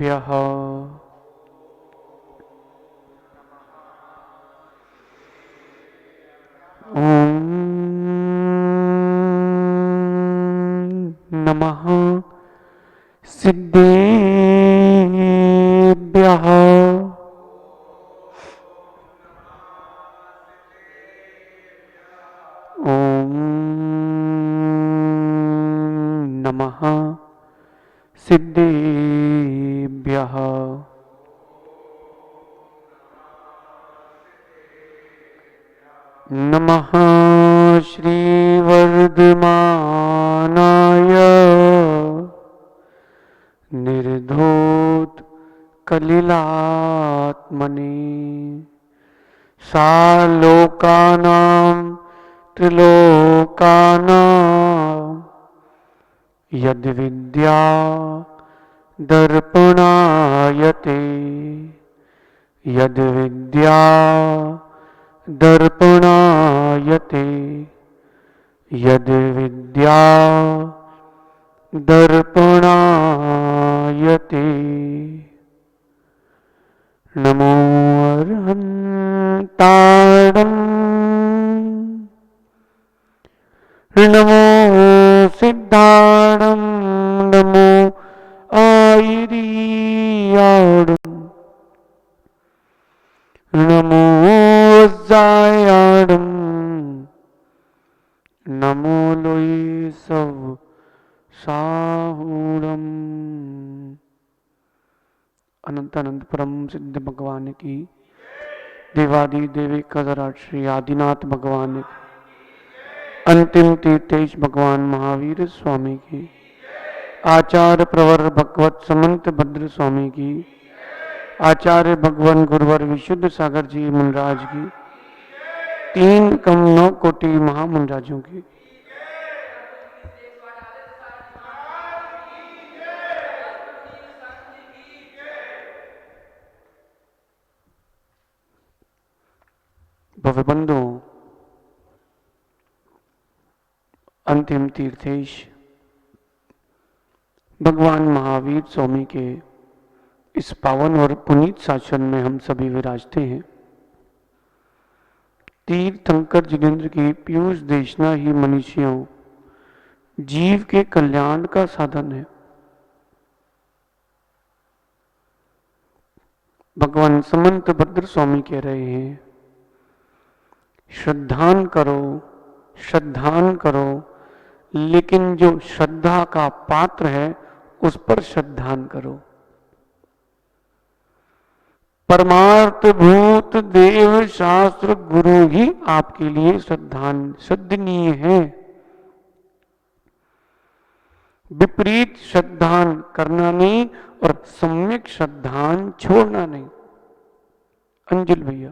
सिद्धेभ्यः ॐ नमः सिद्धेभ्यः ॐ नमः सिद्धेभ्यः नमः श्रीवर्धमानाय निर्धूत कलिलात्मने सालोकानां त्रिलोकानां यद्विद्या दर्पणायते यद्विद्या दर्पणायते यद्विद्या दर्पणायते नमो अर्हन्ताणं नमो सिद्धाणं नमो आयिरीयाणं नमो जायाणं नमो लोई सब साहूणम। अनंत अनंत परम सिद्ध भगवान की, देवादि देवी कदराट श्री आदिनाथ भगवान की, अंतिम तीर्थेश भगवान महावीर स्वामी की, आचार्य प्रवर भगवत समंत भद्र स्वामी की, आचार्य भगवान गुरुवर विशुद्ध सागर जी मुनराज की, 3 कम 9 कोटि महामुनराजों की। भवबंधु, अंतिम तीर्थेश भगवान महावीर स्वामी के इस पावन और पुनीत शासन में हम सभी विराजते हैं। तीर्थंकर जिनेन्द्र की पीयूष देशना ही मनुष्यों जीव के कल्याण का साधन है। भगवान समंत भद्र स्वामी कह रहे हैं, श्रद्धान करो, श्रद्धान करो, लेकिन जो श्रद्धा का पात्र है उस पर श्रद्धान करो। परमार्थ भूत देव शास्त्र गुरु ही आपके लिए श्रद्धनीय है। विपरीत श्रद्धान करना नहीं और सम्यक श्रद्धान छोड़ना नहीं। अंजल भैया,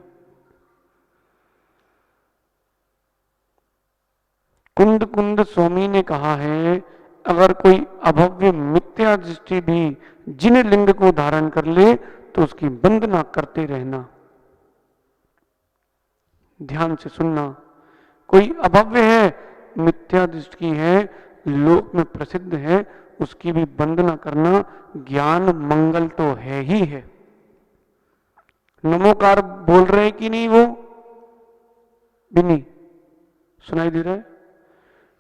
कुंद कुंद स्वामी ने कहा है, अगर कोई अभव्य मिथ्या दृष्टि भी जिन लिंग को धारण कर ले तो उसकी वंदना करते रहना। ध्यान से सुनना, कोई अभव्य है, मिथ्या दृष्टि है, लोक में प्रसिद्ध है, उसकी भी वंदना करना ज्ञान मंगल तो है ही है। नमोकार बोल रहे कि नहीं? वो भी नहीं सुनाई दे रहा है?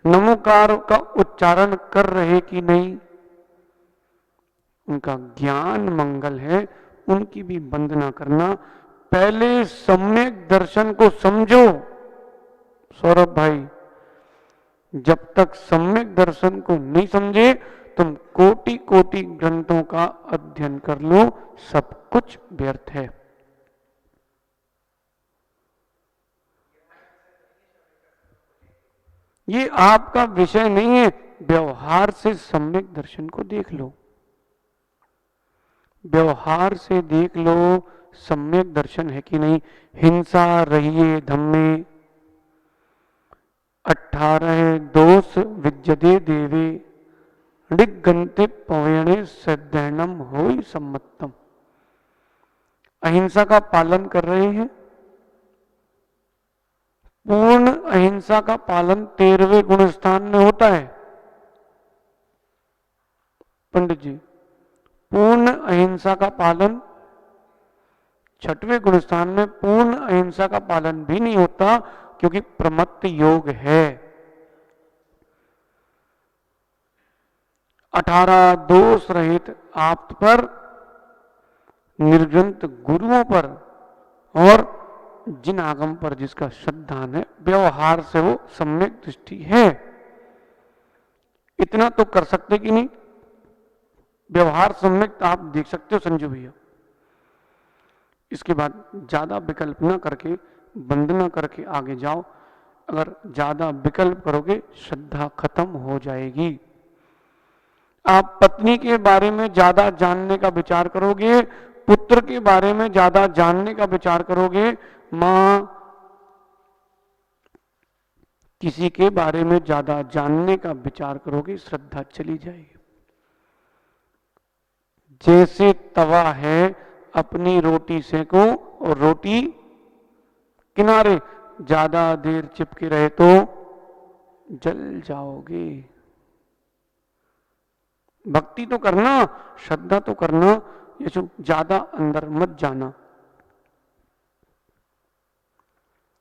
नमोकार का उच्चारण कर रहे कि नहीं? उनका ज्ञान मंगल है, उनकी भी वंदना करना। पहले सम्यक दर्शन को समझो सौरभ भाई, जब तक सम्यक दर्शन को नहीं समझे तुम कोटि कोटि ग्रंथों का अध्ययन कर लो, सब कुछ व्यर्थ है। ये आपका विषय नहीं है, व्यवहार से सम्यक दर्शन को देख लो, व्यवहार से देख लो सम्यक दर्शन है कि नहीं। हिंसा रहिए धम्मे 18 दोष विज्जदे देवे ऋगंते पवेणे सदैनम होई सम्मतम। अहिंसा का पालन कर रहे हैं। पूर्ण अहिंसा का पालन 13वें गुण स्थान में होता है पंडित जी। पूर्ण अहिंसा का पालन, छठवें गुण स्थान में पूर्ण अहिंसा का पालन भी नहीं होता क्योंकि प्रमत्त योग है। 18 दोष रहित आप्त पर, निर्ग्रंथ गुरुओं पर और जिन आगम पर जिसका श्रद्धान है, व्यवहार से वो सम्यक दृष्टि है। इतना तो कर सकते कि नहीं, व्यवहार सम्यक आप देख सकते हो संजू भैया। इसके बाद ज्यादा विकल्प ना करके, बंद ना करके आगे जाओ। अगर ज्यादा विकल्प करोगे श्रद्धा खत्म हो जाएगी। आप पत्नी के बारे में ज्यादा जानने का विचार करोगे, पुत्र के बारे में ज्यादा जानने का विचार करोगे, मां किसी के बारे में ज्यादा जानने का विचार करोगे, श्रद्धा चली जाएगी। जैसे तवा है, अपनी रोटी सेको और रोटी किनारे, ज्यादा देर चिपके रहे तो जल जाओगे। भक्ति तो करना, श्रद्धा तो करना, ये जो ज्यादा अंदर मत जाना।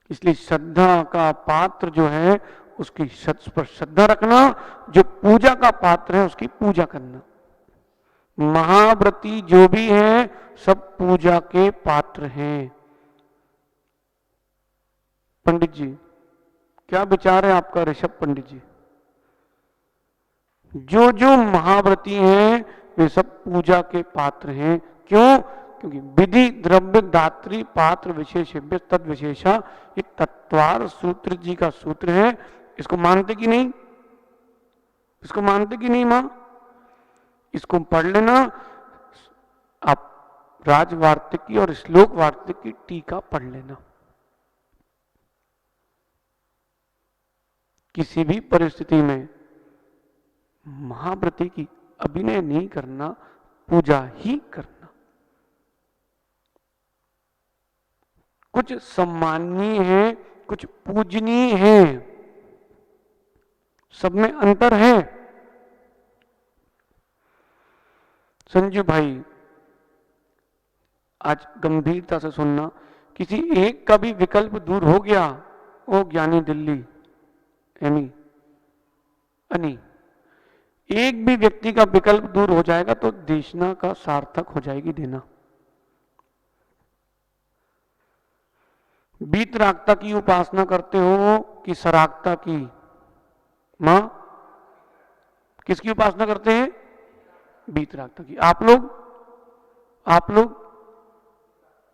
इसलिए श्रद्धा का पात्र जो है उसकी पर श्रद्धा रखना, जो पूजा का पात्र है उसकी पूजा करना। महाव्रती जो भी है सब पूजा के पात्र हैं। पंडित जी क्या विचार है आपका? ऋषभ पंडित जी, जो जो महाव्रती हैं वे सब पूजा के पात्र हैं। क्यों? क्योंकि विधि द्रव्य दात्री पात्र विशेष तद विशेषा, ये तत्वार सूत्र जी का सूत्र है। इसको मानते कि नहीं? इसको मानते कि नहीं मां? इसको पढ़ लेना। आप राजवार्तिकी और श्लोक वार्तिक की टीका पढ़ लेना। किसी भी परिस्थिति में महाव्रती की अभिनय नहीं करना, पूजा ही करना। कुछ सम्माननीय है, कुछ पूजनीय है, सब में अंतर है। संजू भाई आज गंभीरता से सुनना, किसी एक का भी विकल्प दूर हो गया, ओ ज्ञानी दिल्ली एमी अनी, एक भी व्यक्ति का विकल्प दूर हो जाएगा तो देशना का सार्थक हो जाएगी देना। वीतरागता की उपासना करते हो कि सरागता की? मां किसकी उपासना करते हैं? वीतरागता की। आप लोग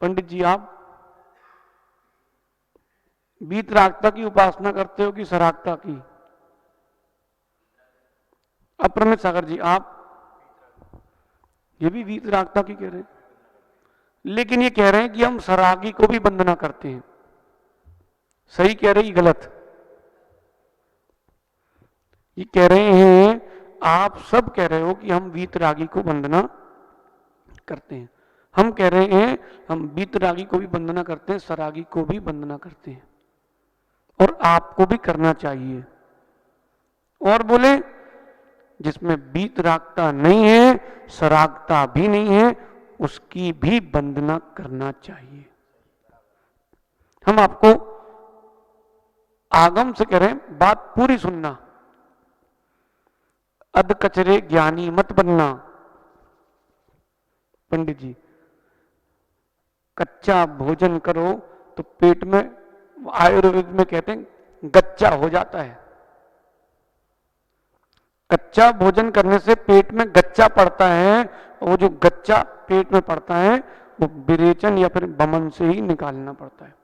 पंडित जी आप वीतरागता की उपासना करते हो कि सरागता की? अप्रमित सागर जी आप? ये भी वीतरागता की कह रहे हैं, लेकिन ये कह रहे हैं कि हम सरागी को भी वंदना करते हैं। सही कह रहे हैं गलत? ये कह रहे हैं, आप सब कह रहे हो कि हम वीतरागी को वंदना करते हैं। हम कह रहे हैं हम वीतरागी को भी वंदना करते हैं, सरागी को भी वंदना करते हैं, और आपको भी करना चाहिए। और बोले जिसमें वीतरागता नहीं है, सरागता भी नहीं है, उसकी भी वंदना करना चाहिए। हम आपको आगम से कह रहे हैं, बात पूरी सुनना। अध कचरे ज्ञानी मत बनना। पंडित जी कच्चा भोजन करो तो पेट में, आयुर्वेद में कहते हैं गच्चा हो जाता है। कच्चा भोजन करने से पेट में गच्चा पड़ता है, और वो जो गच्चा पेट में पड़ता है वो विरेचन या फिर बमन से ही निकालना पड़ता है।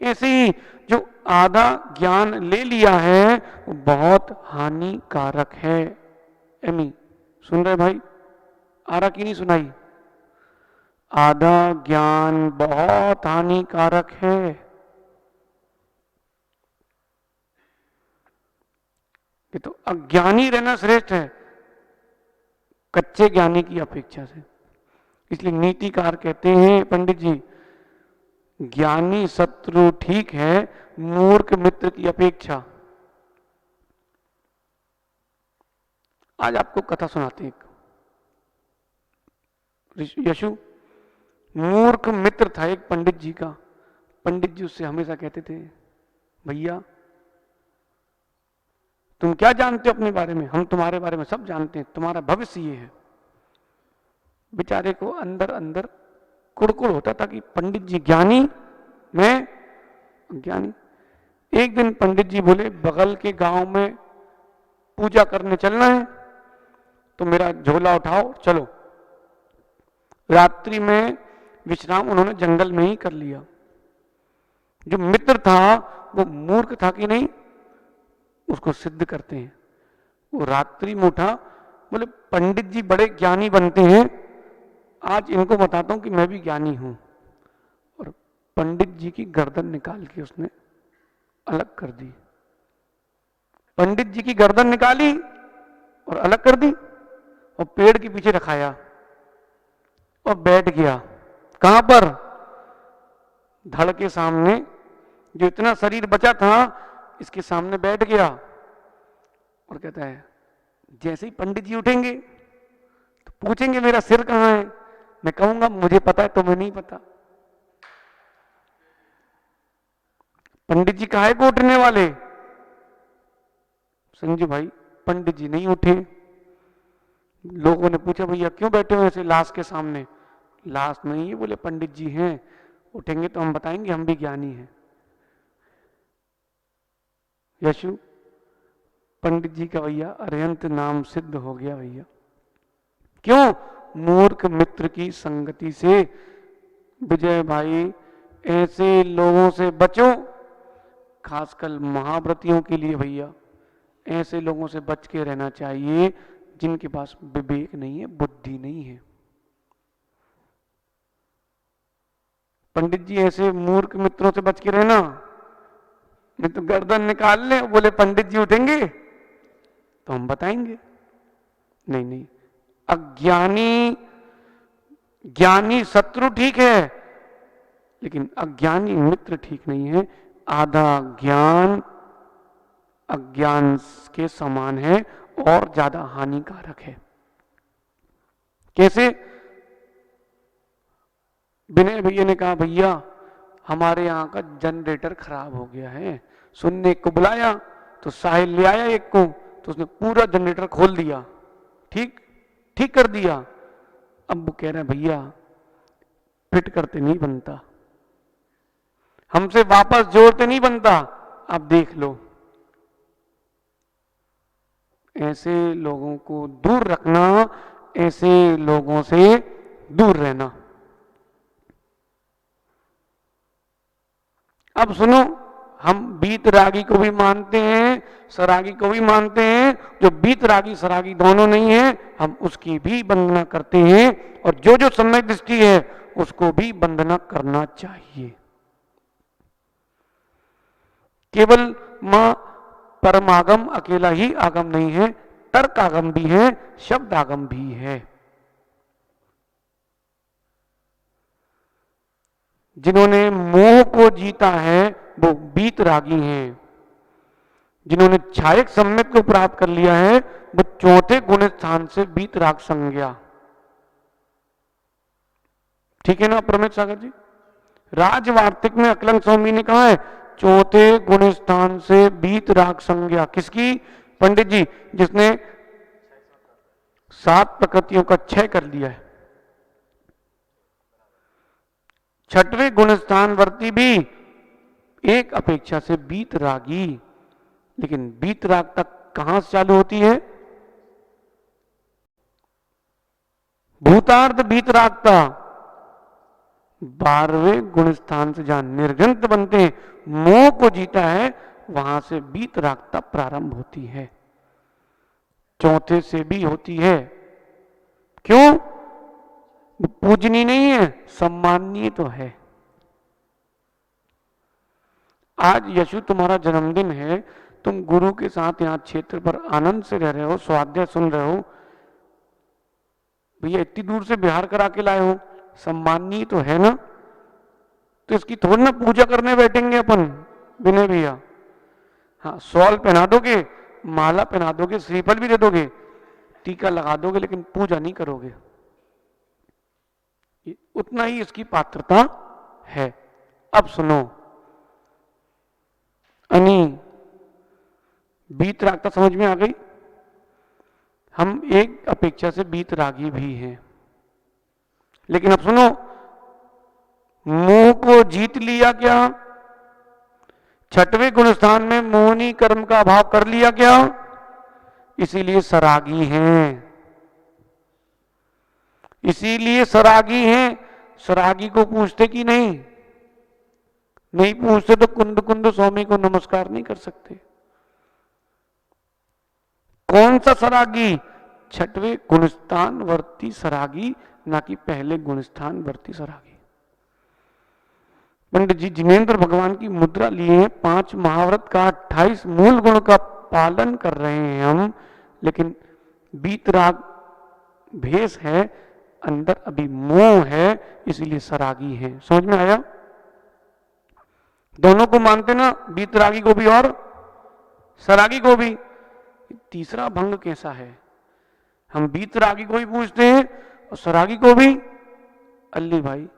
ऐसे ही जो आधा ज्ञान ले लिया है वो बहुत हानिकारक है। एमी सुन रहे भाई? आ रहा कि नहीं सुनाई? आधा ज्ञान बहुत हानिकारक है। ये तो अज्ञानी रहना श्रेष्ठ है कच्चे ज्ञानी की अपेक्षा से। इसलिए नीतिकार कहते हैं पंडित जी, ज्ञानी शत्रु ठीक है, मूर्ख मित्र की अपेक्षा। आज आपको कथा सुनाते हैं। यशु मूर्ख मित्र था एक पंडित जी का। पंडित जी उससे हमेशा कहते थे, भैया तुम क्या जानते हो अपने बारे में, हम तुम्हारे बारे में सब जानते हैं, तुम्हारा भविष्य ये है। बेचारे को अंदर अंदर कुड़कुड़ होता था कि पंडित जी ज्ञानी, मैं अज्ञानी। एक दिन पंडित जी बोले, बगल के गांव में पूजा करने चलना है, तो मेरा झोला उठाओ चलो। रात्रि में विश्राम उन्होंने जंगल में ही कर लिया। जो मित्र था वो मूर्ख था कि नहीं, उसको सिद्ध करते हैं। वो रात्रि में उठा, बोले पंडित जी बड़े ज्ञानी बनते हैं, आज इनको बताता हूं कि मैं भी ज्ञानी हूं। और पंडित जी की गर्दन निकाल के उसने अलग कर दी। पंडित जी की गर्दन निकाली और अलग कर दी और पेड़ के पीछे रखाया और बैठ गया। कहां पर? धड़ के सामने। जो इतना शरीर बचा था इसके सामने बैठ गया और कहता है, जैसे ही पंडित जी उठेंगे तो पूछेंगे मेरा सिर कहां है, मैं कहूंगा मुझे पता है तुम्हें नहीं पता। पंडित जी काहे को उठने वाले? संजू भाई पंडित जी नहीं उठे। लोगों ने पूछा, भैया क्यों बैठे हो ऐसे लाश के सामने? लाश नहीं है, बोले पंडित जी हैं, उठेंगे तो हम बताएंगे हम भी ज्ञानी हैं। यशु पंडित जी का भैया अरिहंत नाम सिद्ध हो गया भैया। क्यों? मूर्ख मित्र की संगति से। विजय भाई ऐसे लोगों से बचो, खासकर महाव्रतियों के लिए भैया ऐसे लोगों से बच के रहना चाहिए जिनके पास विवेक नहीं है, बुद्धि नहीं है। पंडित जी ऐसे मूर्ख मित्रों से बच के रहना, नहीं तो गर्दन निकाल ले, बोले पंडित जी उठेंगे तो हम बताएंगे। नहीं नहीं, अज्ञानी ज्ञानी शत्रु ठीक है, लेकिन अज्ञानी मित्र ठीक नहीं है। आधा ज्ञान अज्ञान के समान है और ज्यादा हानिकारक है। कैसे? विनय भैया ने कहा, भैया हमारे यहां का जनरेटर खराब हो गया है। सुनने को बुलाया तो साहिल ले आया एक को, तो उसने पूरा जनरेटर खोल दिया, ठीक कर दिया। अब वो कह रहे हैं, भैया फिट करते नहीं बनता, हमसे वापस जोड़ते नहीं बनता, आप देख लो। ऐसे लोगों को दूर रखना, ऐसे लोगों से दूर रहना। अब सुनो, हम बीतरागी को भी मानते हैं, सरागी को भी मानते हैं। जो बीतरागी सरागी दोनों नहीं है, हम उसकी भी वंदना करते हैं, और जो जो सम्यक दृष्टि है उसको भी वंदना करना चाहिए। केवल मां परमागम अकेला ही आगम नहीं है, तर्क आगम भी है, शब्द आगम भी है। जिन्होंने मोह को जीता है वो बीतरागी हैं। जिन्होंने छायक सम्यक को प्राप्त कर लिया है वो चौथे गुण स्थान से बीतराग संज्ञा। ठीक है ना प्रमेश सागर जी? राजवार्तिक में अकलंग स्वामी ने कहा है, चौथे गुण स्थान से बीतराग संज्ञा। किसकी? पंडित जी, जिसने 7 प्रकृतियों का क्षय कर लिया है। छठवें गुण स्थान वर्ती भी एक अपेक्षा से बीतरागी, लेकिन बीतराग तक कहां से चालू होती है? भूतार्थ बीतरागता 12वें गुण स्थान से जहां निर्गंत बनते हैं, मोह को जीता है, वहां से बीतरागता प्रारंभ होती है। चौथे से भी होती है। क्यों? पूजनीय नहीं है, सम्माननीय तो है। आज यशु तुम्हारा जन्मदिन है, तुम गुरु के साथ यहां क्षेत्र पर आनंद से रह रहे हो, स्वाध्याय सुन रहे हो। भैया इतनी दूर से बिहार करा के लाए हो, सम्माननीय तो है ना? तो इसकी थोड़ी ना पूजा करने बैठेंगे अपन विनय भैया। हाँ, शॉल पहना दोगे, माला पहना दोगे, श्रीफल भी दे दोगे, टीका लगा दोगे, लेकिन पूजा नहीं करोगे। उतना ही इसकी पात्रता है। अब सुनो, अनी बीतरागता समझ में आ गई? हम एक अपेक्षा से बीतरागी भी हैं। लेकिन अब सुनो, मोह को जीत लिया क्या? छठवें गुणस्थान में मोहनी कर्म का अभाव कर लिया क्या? इसीलिए सरागी हैं, इसीलिए सरागी हैं। सरागी को पूछते कि नहीं? नहीं पूछते तो कुंद कुंद स्वामी को नमस्कार नहीं कर सकते। कौन सा सरागी? छठवें गुणस्थान वर्ती सरागी, ना कि पहले गुणस्थान वर्ती सरागी। पंडित जी जिनेन्द्र भगवान की मुद्रा लिए हैं, 5 महाव्रत का 28 मूल गुण का पालन कर रहे हैं हम, लेकिन बीतराग भेष है, अंदर अभी मोह है, इसलिए सरागी है। समझ में आया? दोनों को मानते ना, बीतरागी को भी और सरागी को भी। तीसरा भंग कैसा है? हम बीतरागी को भी पूछते हैं और सरागी को भी। अल्ली भाई,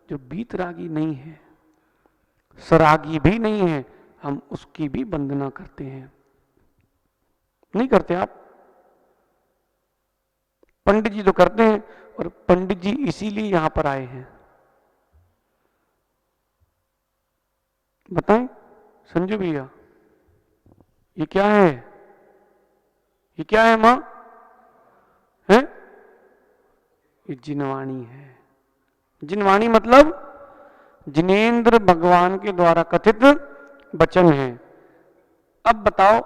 जो बीतरागी नहीं है, सरागी भी नहीं है, हम उसकी भी वंदना करते हैं। नहीं करते आप? पंडित जी तो करते हैं, और पंडित जी इसीलिए यहां पर आए हैं। बताएं संजू भैया, ये क्या है? ये क्या है मां? है? ये जिनवाणी है। जिनवाणी मतलब जिनेन्द्र भगवान के द्वारा कथित वचन है। अब बताओ,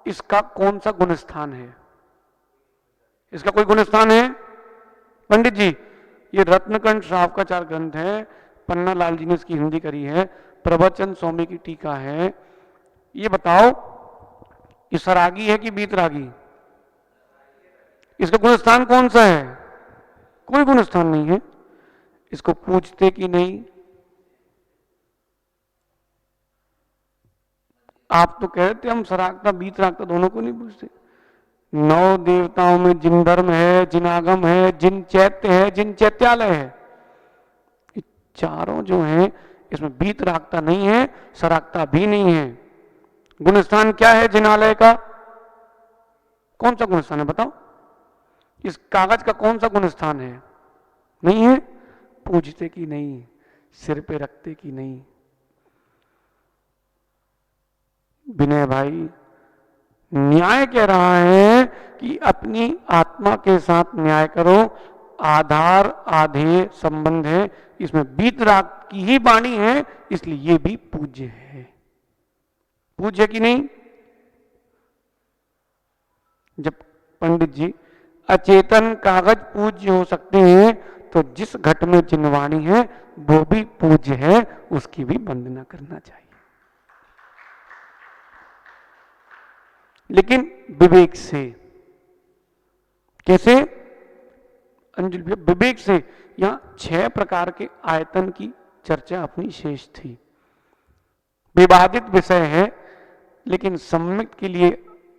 इसका कौन सा गुणस्थान है? इसका कोई गुणस्थान है? पंडित जी, ये रत्नकंठ श्रावकाचार ग्रंथ है, पन्ना लाल जी ने इसकी हिंदी करी है, प्रवचन स्वामी की टीका है। ये बताओ, ये सरागी है कि बीतरागी? इसका गुणस्थान कौन सा है? कोई गुणस्थान नहीं है। इसको पूछते कि नहीं? आप तो कह रहे थे हम सरागता बीतरागता दोनों को नहीं पूछते। 9 देवताओं में जिन धर्म है, जिन आगम है, जिन चैत्य है, जिन चैत्यालय है, ये चारों जो हैं, इसमें बीतरागता नहीं है, सरागता भी नहीं है। गुणस्थान क्या है जिनालय का? कौन सा गुणस्थान है बताओ? इस कागज का कौन सा गुणस्थान है? नहीं है। पूछते कि नहीं? सिर पे रखते कि नहीं? विनय भाई, न्याय कह रहा है कि अपनी आत्मा के साथ न्याय करो। आधार आधेय संबंध है, इसमें बीतराग की ही वाणी है, इसलिए ये भी पूज्य है। पूज्य कि नहीं? जब पंडित जी अचेतन कागज पूज्य हो सकते हैं, तो जिस घट में जिनवाणी है वो भी पूज्य है, उसकी भी वंदना करना चाहिए। लेकिन विवेक से। कैसे? अंजुल भैया, विवेक से। यहां 6 प्रकार के आयतन की चर्चा अपनी शेष थी। विवादित विषय है, लेकिन सम्यक के लिए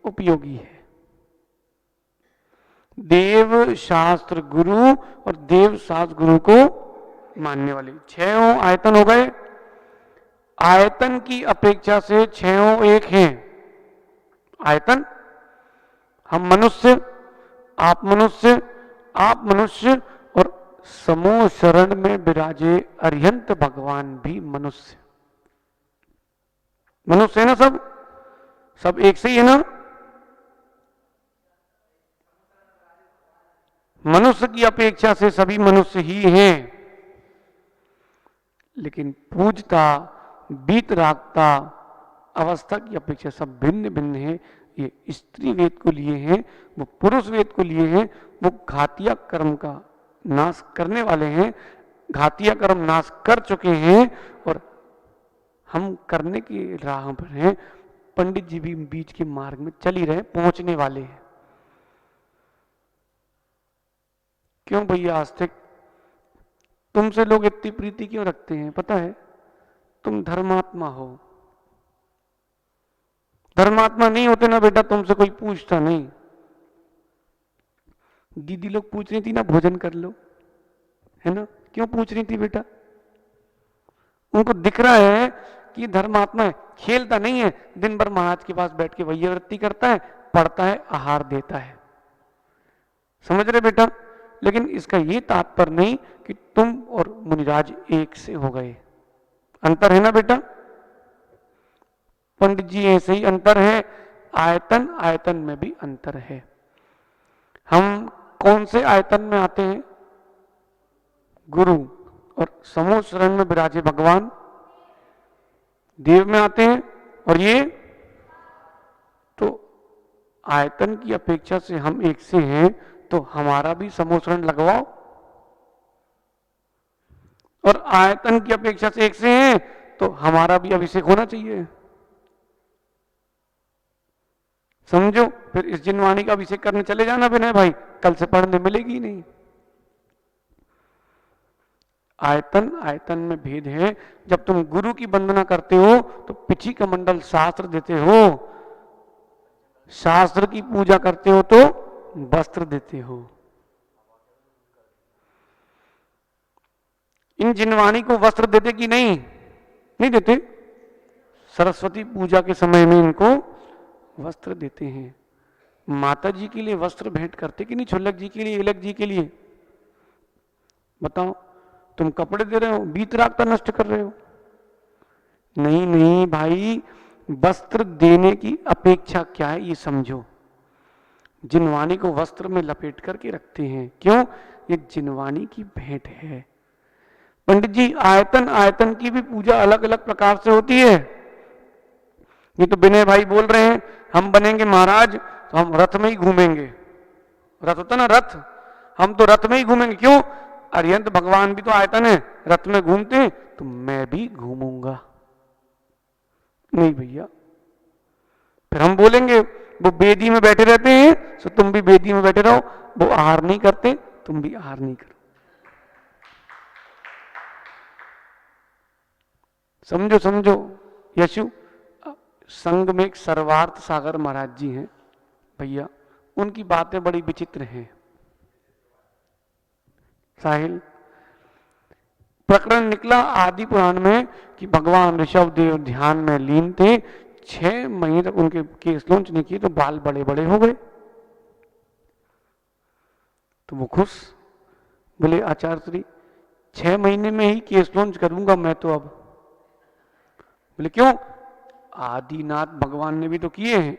उपयोगी है। देव शास्त्र गुरु और देव शास्त्र गुरु को मानने वाले 6 आयतन हो गए। आयतन की अपेक्षा से 6 एक हैं। आयतन, हम मनुष्य, आप मनुष्य, आप मनुष्य, और समो शरण में विराजे अरिहंत भगवान भी मनुष्य। मनुष्य है ना सब? सब एक से ही है ना? मनुष्य की अपेक्षा से सभी मनुष्य ही हैं, लेकिन पूजता, बीतरागता, अवस्था की अपेक्षा सब भिन्न भिन्न है। ये स्त्री वेद को लिए हैं, वो पुरुष वेद को लिए हैं। वो घातिया कर्म का नाश करने वाले हैं, घातिया कर्म नाश कर चुके हैं, और हम करने की राह पर हैं। पंडित जी भी बीच के मार्ग में चल ही रहे, पहुंचने वाले हैं। क्यों भैया आस्तिक, तुमसे लोग इतनी प्रीति क्यों रखते हैं? पता है, तुम धर्मात्मा हो। धर्मात्मा नहीं होते ना बेटा, तुमसे कोई पूछता नहीं। दीदी लोग पूछ रही थी ना, भोजन कर लो, है ना? क्यों पूछ रही थी बेटा? उनको दिख रहा है कि धर्मात्मा है, खेलता नहीं है, दिन भर महाराज के पास बैठ के वही वृत्ति करता है, पढ़ता है, आहार देता है। समझ रहे बेटा? लेकिन इसका ये तात्पर्य नहीं कि तुम और मुनिराज एक से हो गए। अंतर है ना बेटा? पंडित जी ऐसे ही अंतर है, आयतन आयतन में भी अंतर है। हम कौन से आयतन में आते हैं? गुरु। और समूह शरण में विराजे भगवान देव में आते हैं। और ये तो आयतन की अपेक्षा से हम एक से हैं, तो हमारा भी समूह शरण लगवाओ। और आयतन की अपेक्षा से एक से हैं, तो हमारा भी अभिषेक होना चाहिए। समझो? फिर इस जिनवाणी का अभिषेक करने चले जाना विनय भाई, कल से पढ़ने मिलेगी नहीं। आयतन आयतन में भेद है। जब तुम गुरु की वंदना करते हो तो पिछी का मंडल शास्त्र देते हो, शास्त्र की पूजा करते हो तो वस्त्र देते हो। इन जिनवाणी को वस्त्र देते कि नहीं? नहीं देते। सरस्वती पूजा के समय में इनको वस्त्र देते हैं। माता जी के लिए वस्त्र भेंट करते कि नहीं? छोलक जी के लिए, इलक जी के लिए? बताओ। तुम कपड़े दे रहे हो, बीतरागता नष्ट कर रहे हो। नहीं नहीं भाई, वस्त्र देने की अपेक्षा क्या है ये समझो। जिनवाणी को वस्त्र में लपेट करके रखते हैं, क्यों? ये जिनवाणी की भेंट है। पंडित जी, आयतन आयतन की भी पूजा अलग अलग प्रकार से होती है। ये तो विनय भाई बोल रहे हैं हम बनेंगे महाराज तो हम रथ में ही घूमेंगे। रथ होता ना, रथ, हम तो रथ में ही घूमेंगे। क्यों? अरिहंत भगवान भी तो आयतन है, रथ में घूमते हैं, तो मैं भी घूमूंगा। नहीं भैया। फिर हम बोलेंगे वो बेदी में बैठे रहते हैं तो तुम भी बेदी में बैठे रहो, वो आहार नहीं करते, तुम भी आहार नहीं करो। समझो समझो। यशु संघ में एक सर्वार्थ सागर महाराज जी हैं भैया, उनकी बातें बड़ी विचित्र हैं। साहिल, प्रकरण निकला आदि पुराण में कि भगवान ऋषभ देव ध्यान में लीन थे, 6 महीने तक उनके केस लॉन्च नहीं किए तो बाल बड़े बड़े हो गए। तो वो खुश, बोले आचार्य श्री 6 महीने में ही केस लॉन्च करूंगा मैं तो अब। बोले क्यों? आदिनाथ भगवान ने भी तो किए हैं।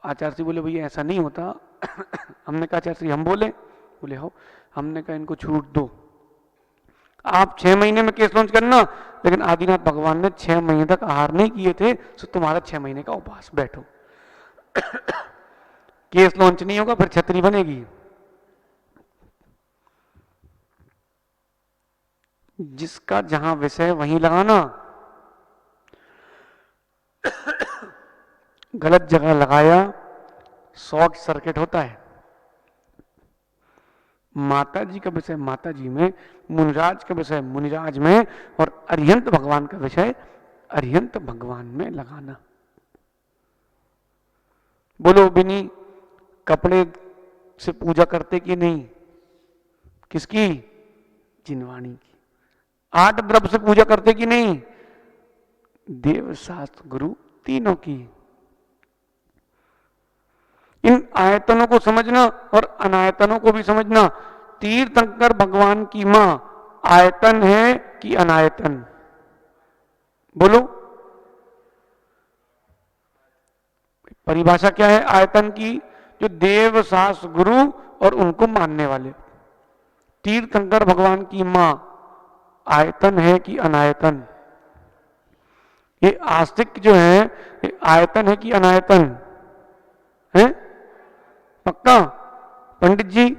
आचार्य श्री बोले भैया ऐसा नहीं होता। हमने कहा आचार्य श्री हम बोले? बोले हो। हमने कहा इनको छूट दो, आप 6 महीने में केस लॉन्च करना, लेकिन आदिनाथ भगवान ने 6 महीने तक आहार नहीं किए थे, तो तुम्हारा 6 महीने का उपवास बैठो। केस लॉन्च नहीं होगा, फिर छतरी बनेगी। जिसका जहां विषय वहीं लगाना, गलत जगह लगाया शॉर्ट सर्किट होता है। माता जी का विषय माता जी में, मुनिराज का विषय मुनिराज में, और अरिहंत भगवान का विषय अरिहंत भगवान में लगाना। बोलो बिनी, कपड़े से पूजा करते कि नहीं? किसकी? जिनवाणी की। 8 द्रव्य से पूजा करते कि नहीं? देव शास्त्र गुरु तीनों की। इन आयतनों को समझना और अनायतनों को भी समझना। तीर्थंकर भगवान की मां आयतन है कि अनायतन? बोलो। परिभाषा क्या है आयतन की? जो देव शास्त्र गुरु और उनको मानने वाले। तीर्थंकर भगवान की मां आयतन है कि अनायतन? ये आस्तिक जो है, ये आयतन है कि अनायतन है? पक्का? पंडित जी,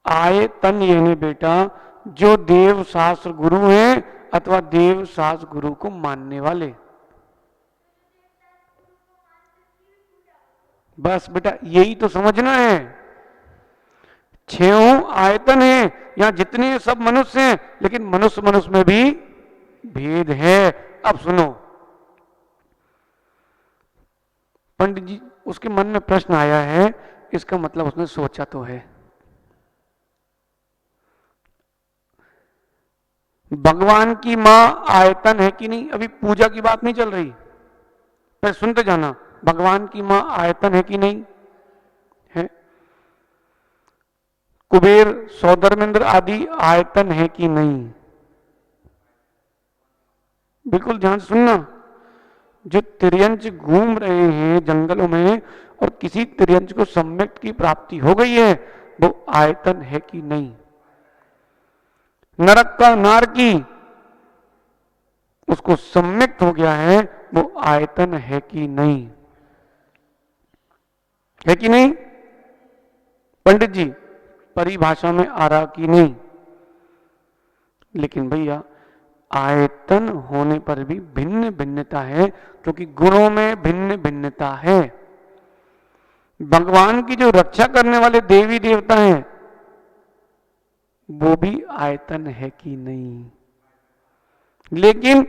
आयतन यानी बेटा जो देव शास्त्र गुरु हैं अथवा देव शास्त्र गुरु को मानने वाले। बस बेटा यही तो समझना है। 6 आयतन है, यहां जितने सब मनुष्य हैं, लेकिन मनुष्य मनुष्य में भी भेद है। अब सुनो, पंडित जी उसके मन में प्रश्न आया है इसका मतलब उसने सोचा तो है। भगवान की मां आयतन है कि नहीं? अभी पूजा की बात नहीं चल रही, पर सुनते जाना। भगवान की मां आयतन है कि नहीं है? कुबेर, सौधर्मेंद्र आदि आयतन है कि नहीं? बिल्कुल ध्यान से सुनना। जो तिर्यंच घूम रहे हैं जंगलों में और किसी तिर्यंच को सम्यक की प्राप्ति हो गई है, वो आयतन है कि नहीं? नरक का नारकी उसको सम्यक हो गया है, वो आयतन है कि नहीं? है कि नहीं? पंडित जी परिभाषा में आ रहा कि नहीं? लेकिन भैया आयतन होने पर भी भिन्न भिन्नता है, क्योंकि गुणों में भिन्न भिन्नता है। भगवान की जो रक्षा करने वाले देवी देवता हैं वो भी आयतन है कि नहीं? लेकिन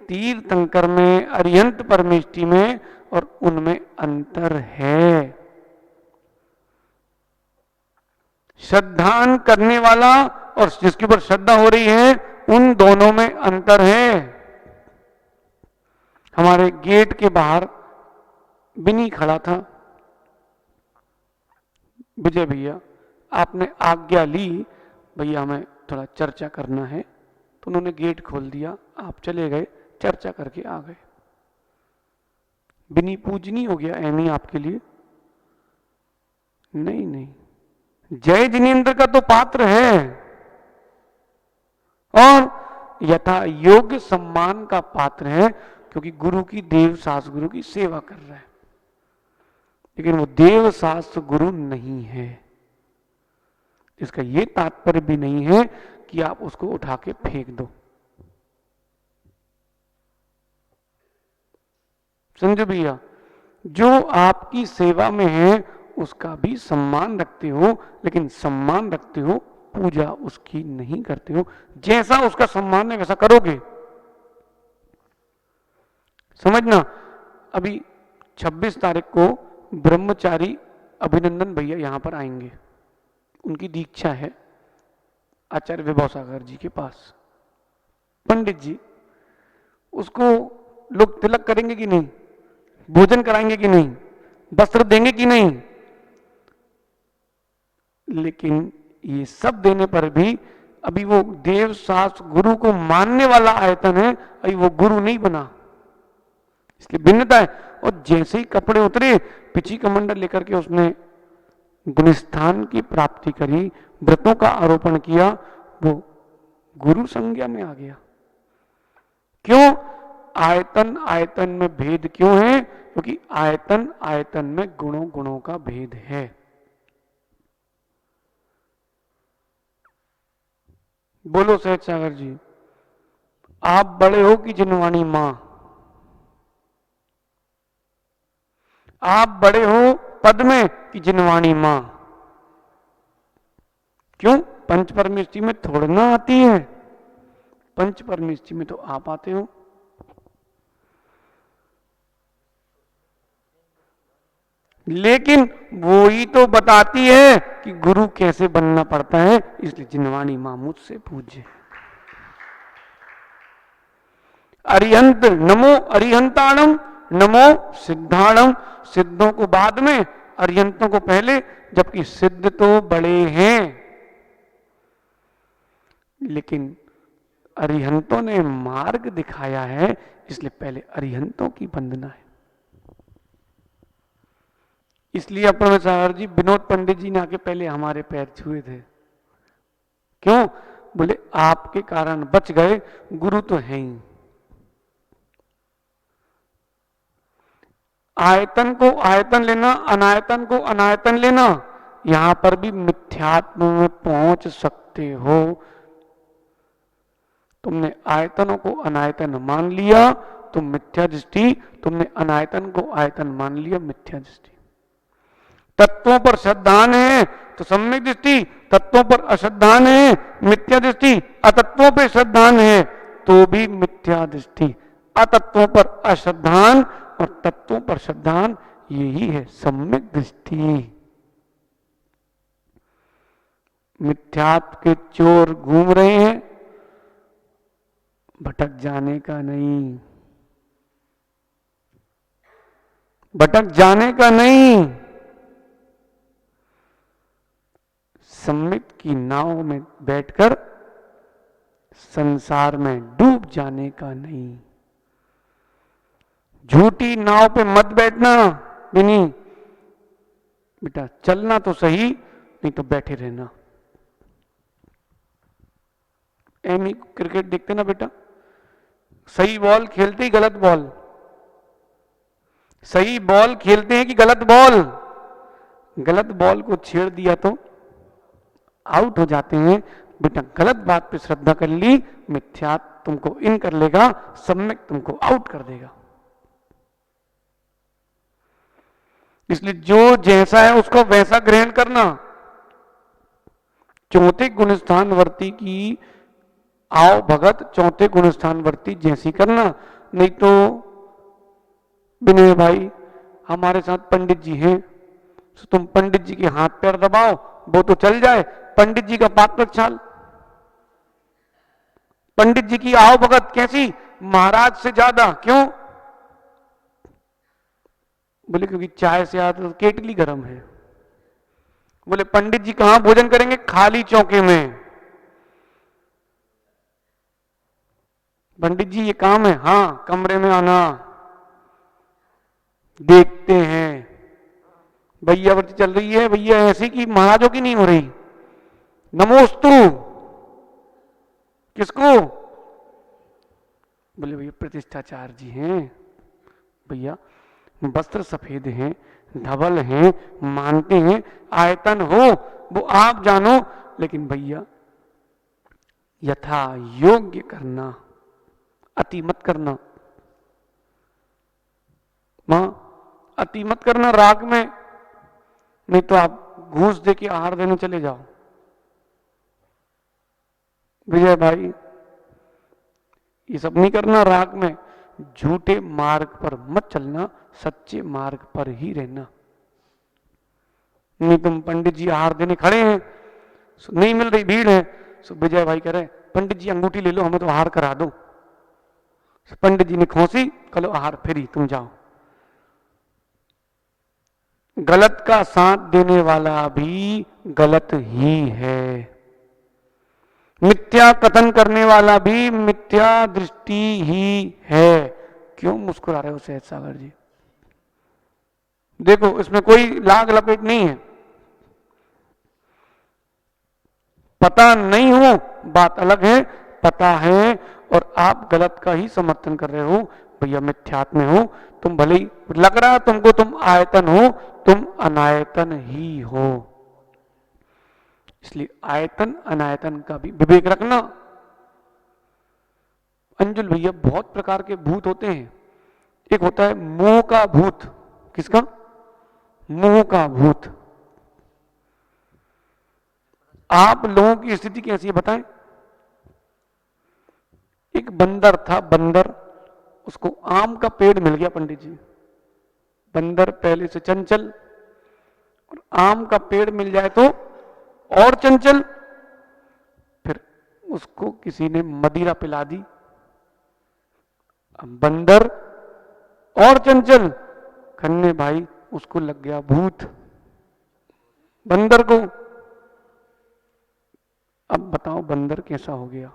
तीर्थंकर में, अरिहंत परमेष्टि में और उनमें अंतर है। श्रद्धान करने वाला और जिसके ऊपर श्रद्धा हो रही है, उन दोनों में अंतर है। हमारे गेट के बाहर बिनी खड़ा था, विजय भैया आपने आज्ञा ली, भैया हमें थोड़ा चर्चा करना है, तो उन्होंने गेट खोल दिया, आप चले गए, चर्चा करके आ गए। बिनी पूजनी हो गया एमी आपके लिए? नहीं नहीं, जय जिनेन्द्र का तो पात्र है और यथा योग्य सम्मान का पात्र है, क्योंकि गुरु की देव शास्त्र गुरु की सेवा कर रहा है। लेकिन वो देव शास्त्र गुरु नहीं है। इसका ये तात्पर्य भी नहीं है कि आप उसको उठा के फेंक दो। समझो भैया, जो आपकी सेवा में है उसका भी सम्मान रखते हो, लेकिन सम्मान रखते हो, पूजा उसकी नहीं करते हो। जैसा उसका सम्मान है वैसा करोगे। समझना, अभी 26 तारीख को ब्रह्मचारी अभिनंदन भैया यहां पर आएंगे, उनकी दीक्षा है आचार्य विभव सागर जी के पास। पंडित जी उसको लोग तिलक करेंगे कि नहीं? भोजन कराएंगे कि नहीं? वस्त्र देंगे कि नहीं? लेकिन ये सब देने पर भी अभी वो देव शास्त्र गुरु को मानने वाला आयतन है, अभी वो गुरु नहीं बना। इसकी भिन्नता है। और जैसे ही कपड़े उतरे, पिछी कमंडल लेकर के उसने गुणस्थान की प्राप्ति करी, व्रतों का आरोपण किया, वो गुरु संज्ञा में आ गया। क्यों? आयतन आयतन में भेद क्यों है? क्योंकि आयतन आयतन में गुणों गुणों का भेद है। बोलो सहज सागर जी, आप बड़े हो कि जिनवाणी मां? आप बड़े हो पद में कि जिनवाणी मां? क्यों? पंच परमेष्टि में थोड़ा ना आती है, पंच परमेष्टि में तो आप आते हो। लेकिन वो ही तो बताती है कि गुरु कैसे बनना पड़ता है, इसलिए जिनवाणी मां मुझसे पूज्य। अरिहंत नमो अरिहंताणम, नमो सिद्धाणम। सिद्धों को बाद में, अरिहंतों को पहले, जबकि सिद्ध तो बड़े हैं। लेकिन अरिहंतों ने मार्ग दिखाया है, इसलिए पहले अरिहंतों की वंदना है। इसलिए अपने सागर जी, विनोद पंडित जी ने आके पहले हमारे पैर छुए थे। क्यों? बोले आपके कारण बच गए, गुरु तो है ही। आयतन को आयतन लेना, अनायतन को अनायतन लेना, यहां पर भी मिथ्यात्व में पहुंच सकते हो। तुमने आयतनों को अनायतन मान लिया, तुम मिथ्या दृष्टि, तुमने अनायतन को आयतन मान लिया, मिथ्या दृष्टि। तत्वों पर श्रद्धान है तो सम्यक दृष्टि, तत्वों पर अश्रद्धान है मिथ्या दृष्टि, अतत्वों पर श्रद्धान है तो भी मिथ्या दृष्टि। अतत्वों पर अश्रद्धान और तत्वों पर श्रद्धान, यही है सम्यक दृष्टि। मिथ्यात्व के चोर घूम रहे हैं, भटक जाने का नहीं, भटक जाने का नहीं, सम्यक की नाव में बैठकर संसार में डूब जाने का नहीं। झूठी नाव पे मत बैठना बिनी, बेटा चलना तो सही, नहीं तो बैठे रहना। एमी क्रिकेट देखते ना बेटा, सही बॉल खेलते ही गलत बॉल, सही बॉल खेलते हैं कि गलत बॉल, गलत बॉल को छेड़ दिया तो आउट हो जाते हैं। बेटा गलत बात पे श्रद्धा कर ली, मिथ्या तुमको इन कर लेगा, सम्यक तुमको आउट कर देगा। इसलिए जो जैसा है उसको वैसा ग्रहण करना। चौथे गुणस्थान वर्ती की आओ भगत, चौथे गुणस्थान वर्ती जैसी करना। नहीं तो विनय भाई हमारे साथ पंडित जी हैं, तो तुम पंडित जी के हाथ पैर दबाओ, वो तो चल जाए, पंडित जी का पात्र छाल। पंडित जी की आओ भगत कैसी, महाराज से ज्यादा, क्यों? बोले क्योंकि चाय से ज्यादा तो केटली गर्म है। बोले पंडित जी कहां भोजन करेंगे, खाली चौके में। पंडित जी ये काम है, हाँ कमरे में आना, देखते हैं। भैया व्रत चल रही है, भैया ऐसी कि महाराजों की नहीं हो रही, नमोस्तु किसको? बोले भैया प्रतिष्ठाचार्य जी हैं, भैया वस्त्र सफेद हैं, धवल हैं, मानते हैं, आयतन हो वो आप जानो, लेकिन भैया यथा योग्य करना, अति मत करना। मां अति मत करना राग में, नहीं तो आप घूस दे के आहार देने चले जाओ। विजय भाई ये सब नहीं करना राग में, झूठे मार्ग पर मत चलना, सच्चे मार्ग पर ही रहना। नहीं तुम पंडित जी आहार देने खड़े हैं, नहीं मिल रही, भीड़ है, सो विजय भाई कह रहे पंडित जी अंगूठी ले लो, हमें तो आहार करा दो। पंडित जी ने खोसी, कलो आहार फ्री, तुम जाओ। गलत का साथ देने वाला भी गलत ही है, मिथ्या कथन करने वाला भी मिथ्या दृष्टि ही है। क्यों मुस्कुरा रहे हो सहज सागर जी? देखो इसमें कोई लाग लपेट नहीं है, पता नहीं हो बात अलग है, पता है और आप गलत का ही समर्थन कर रहे हो, भैया मिथ्यात्व में हो तुम, भले ही लग रहा तुमको तुम आयतन हो, तुम अनायतन ही हो। इसलिए आयतन अनायतन का भी विवेक रखना। अंजुल भैया बहुत प्रकार के भूत होते हैं, एक होता है मोह का भूत। किसका? मोह का भूत। आप लोगों की स्थिति कैसी है बताएं? एक बंदर था, बंदर, उसको आम का पेड़ मिल गया पंडित जी। बंदर पहले से चंचल, और आम का पेड़ मिल जाए तो और चंचल। फिर उसको किसी ने मदिरा पिला दी, अब बंदर और चंचल, खन्ने भाई उसको लग गया भूत बंदर को। अब बताओ बंदर कैसा हो गया,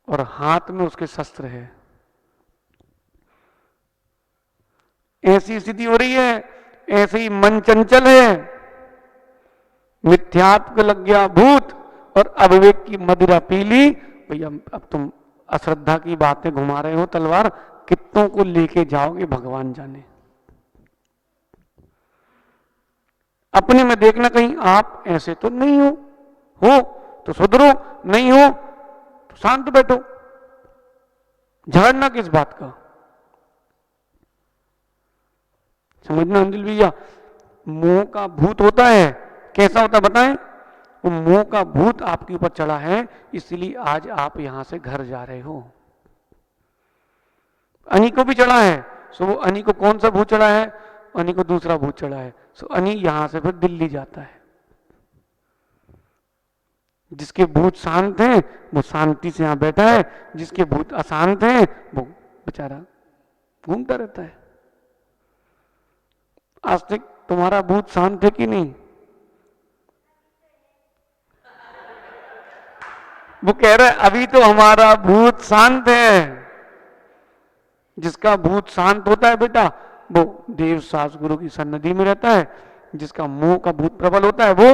और हाथ में उसके शस्त्र है। ऐसी स्थिति हो रही है, ऐसे ही मन चंचल है, मिथ्यात्व को लग गया भूत और अविवेक की मदिरा पी ली। भैया अब तुम अश्रद्धा की बातें घुमा रहे हो तलवार, कितनों को लेके जाओगे भगवान जाने। अपने में देखना कहीं आप ऐसे तो नहीं हो तो सुधरो, नहीं हो तो शांत बैठो, झगड़ना किस बात का? समझना अंजलि भैया, मोह का भूत होता है, कैसा होता है बताएं? वो मोह का भूत आपके ऊपर चढ़ा है, इसलिए आज आप यहां से घर जा रहे हो। अनी को भी चढ़ा है, सो वो अनी को कौन सा भूत चढ़ा है? अनी को दूसरा भूत चढ़ा है, सो अनी यहां से फिर दिल्ली जाता है। जिसके भूत शांत हैं वो शांति से यहां बैठा है, जिसके भूत अशांत हैं वो बेचारा घूमता रहता है। आस्तिक, तुम्हारा भूत शांत है कि नहीं? वो कह रहा है अभी तो हमारा भूत शांत है। जिसका भूत शांत होता है बेटा वो देव सास गुरु की सन्निधि में रहता है, जिसका मोह का भूत प्रबल होता है वो।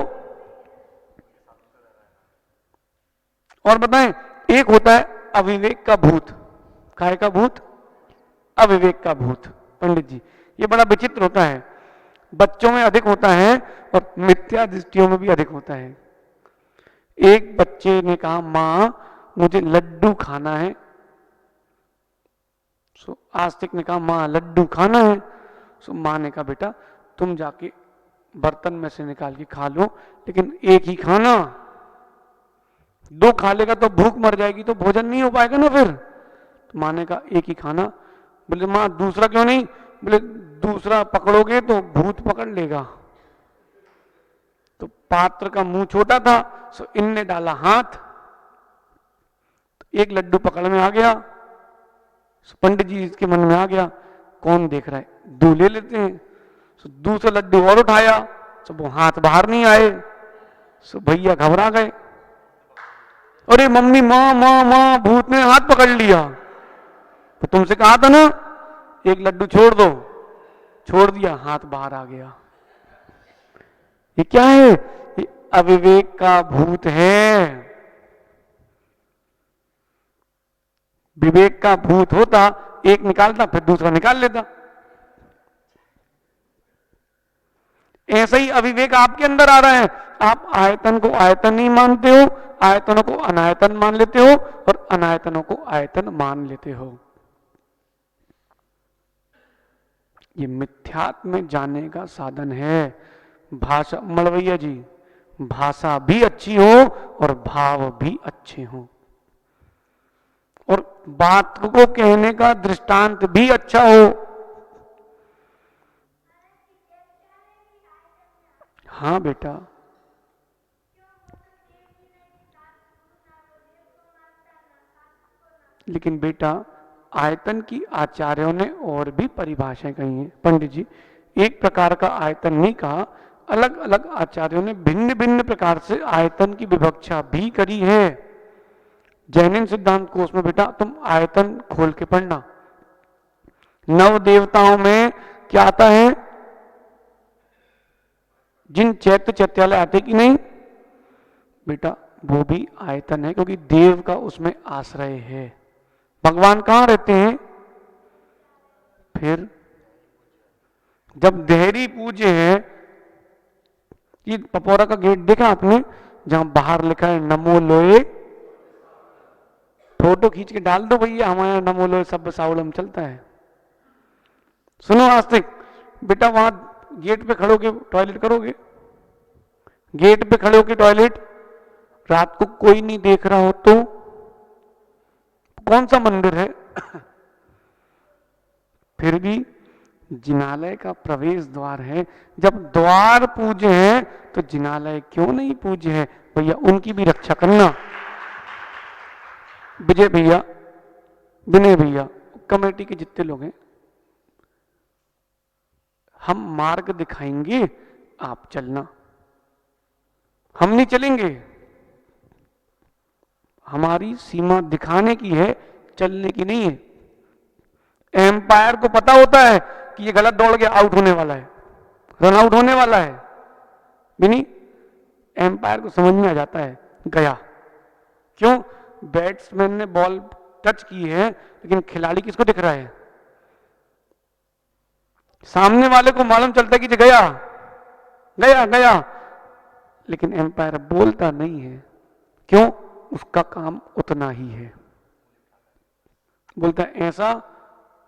और बताएं, एक होता है अविवेक का भूत। काय का भूत? अविवेक का भूत। पंडित जी, ये बड़ा विचित्र होता है, बच्चों में अधिक होता है और मिथ्या दृष्टियों में भी अधिक होता है। एक बच्चे ने कहा मां मुझे लड्डू खाना है। सो आस्तिक ने कहा मां लड्डू खाना है। सो मां ने कहा बेटा तुम जाके बर्तन में से निकाल के खा लो, लेकिन एक ही खाना, दो खा लेगा तो भूख मर जाएगी तो भोजन नहीं हो पाएगा ना फिर। तो मां ने कहा एक ही खाना। बोले मां दूसरा क्यों नहीं? बोले दूसरा पकड़ोगे तो भूत पकड़ लेगा। तो पात्र का मुंह छोटा था, सो इनने डाला हाथ, तो एक लड्डू पकड़ में आ गया। सो पंडित जी इसके मन में आ गया कौन देख रहा है, दो ले लेते हैं। सो दूसरा लड्डू और उठाया, सो वो हाथ बाहर नहीं आए। सो भैया घबरा गए, अरे मम्मी मां मां मां भूत ने हाथ पकड़ लिया। तो तुमसे कहा था ना एक लड्डू छोड़ दो, छोड़ दिया, हाथ बाहर आ गया। ये क्या है? ये अविवेक का भूत है। विवेक का भूत होता एक निकालता फिर दूसरा निकाल लेता। ऐसा ही अविवेक आपके अंदर आ रहा है। आप आयतन को आयतन नहीं मानते हो, आयतनों को अनायतन मान लेते हो और अनायतनों को आयतन मान लेते हो। ये मिथ्यात्व में जाने का साधन है। भाषा, मलवैया जी, भाषा भी अच्छी हो और भाव भी अच्छे हो, और बात को कहने का दृष्टांत भी अच्छा हो। हाँ बेटा, लेकिन बेटा आयतन की आचार्यों ने और भी परिभाषाएं कही हैं। पंडित जी, एक प्रकार का आयतन नहीं कहा, अलग अलग आचार्यों ने भिन्न भिन्न प्रकार से आयतन की विवक्षा भी करी है। जैनिन सिद्धांत कोश में बेटा तुम आयतन खोल के पढ़ना। नव देवताओं में क्या आता है? जिन चैत्य चैत्यालय आते कि नहीं बेटा, वो भी आयतन है, क्योंकि देव का उसमें आश्रय है। भगवान कहां रहते हैं? फिर जब देहरी पूज्य है, ये पपौरा का गेट देखा आपने जहां बाहर लिखा है नमो लोए? फोटो खींच के डाल दो भैया, हमारे नमो लोए सब सावलम चलता है। सुनो आस्तिक बेटा, वहां गेट पे खड़ो के टॉयलेट करोगे? गेट पे खड़े होके टॉयलेट, रात को कोई नहीं देख रहा हो तो? कौन सा मंदिर है? फिर भी जिनालय का प्रवेश द्वार है। जब द्वार पूज्य है तो जिनालय क्यों नहीं पूज्य है? भैया उनकी भी रक्षा करना। विजय भैया, विनय भैया, कमेटी के जितने लोग हैं, हम मार्ग दिखाएंगे, आप चलना। हम नहीं चलेंगे, हमारी सीमा दिखाने की है, चलने की नहीं है। एम्पायर को पता होता है कि ये गलत दौड़ गया, आउट होने वाला है, रन आउट होने वाला है, नहीं, एम्पायर को समझ में आ जाता है गया। क्यों? बैट्समैन ने बॉल टच की है, लेकिन खिलाड़ी किसको दिख रहा है? सामने वाले को मालूम चलता है कि गया गया गया, लेकिन एम्पायर बोलता नहीं है। क्यों? उसका काम उतना ही है। बोलता है ऐसा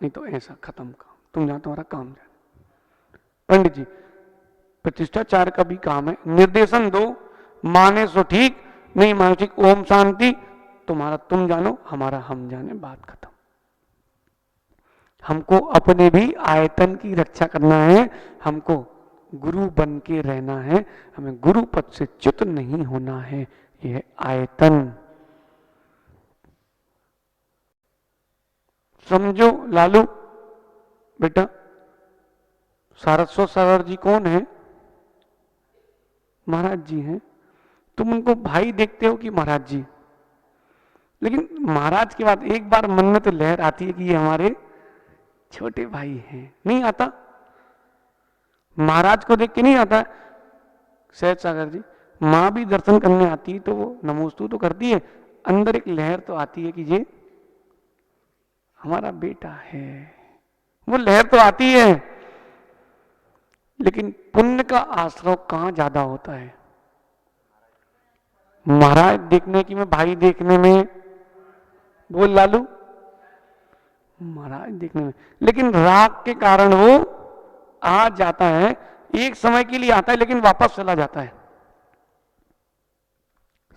नहीं तो ऐसा, खत्म काम, तुम जाओ तुम्हारा काम जाए। पंडित जी, प्रतिष्ठाचार का भी काम है, निर्देशन दो, माने सो ठीक, नहीं माने ठीक, ओम शांति, तुम्हारा तुम जानो, हमारा हम जाने, बात खत्म। हमको अपने भी आयतन की रक्षा करना है, हमको गुरु बन के रहना है, हमें गुरु पद से च्युत नहीं होना है। यह आयतन समझो। लालू बेटा, सारस्वत सरदार जी कौन है? महाराज जी हैं। तुम उनको भाई देखते हो कि महाराज जी? लेकिन महाराज के बाद एक बार मन में तो लहर आती है कि ये हमारे छोटे भाई हैं। नहीं आता? महाराज को देख के नहीं आता? सहज सागर जी, माँ भी दर्शन करने आती तो वो नमोस्तु तो करती है, अंदर एक लहर तो आती है कि ये हमारा बेटा है। वो लहर तो आती है, लेकिन पुण्य का आश्रय कहां ज्यादा होता है? महाराज देखने की में, भाई देखने में। बोल लालू। महाराज देखने में, लेकिन राग के कारण वो आ जाता है, एक समय के लिए आता है लेकिन वापस चला जाता है।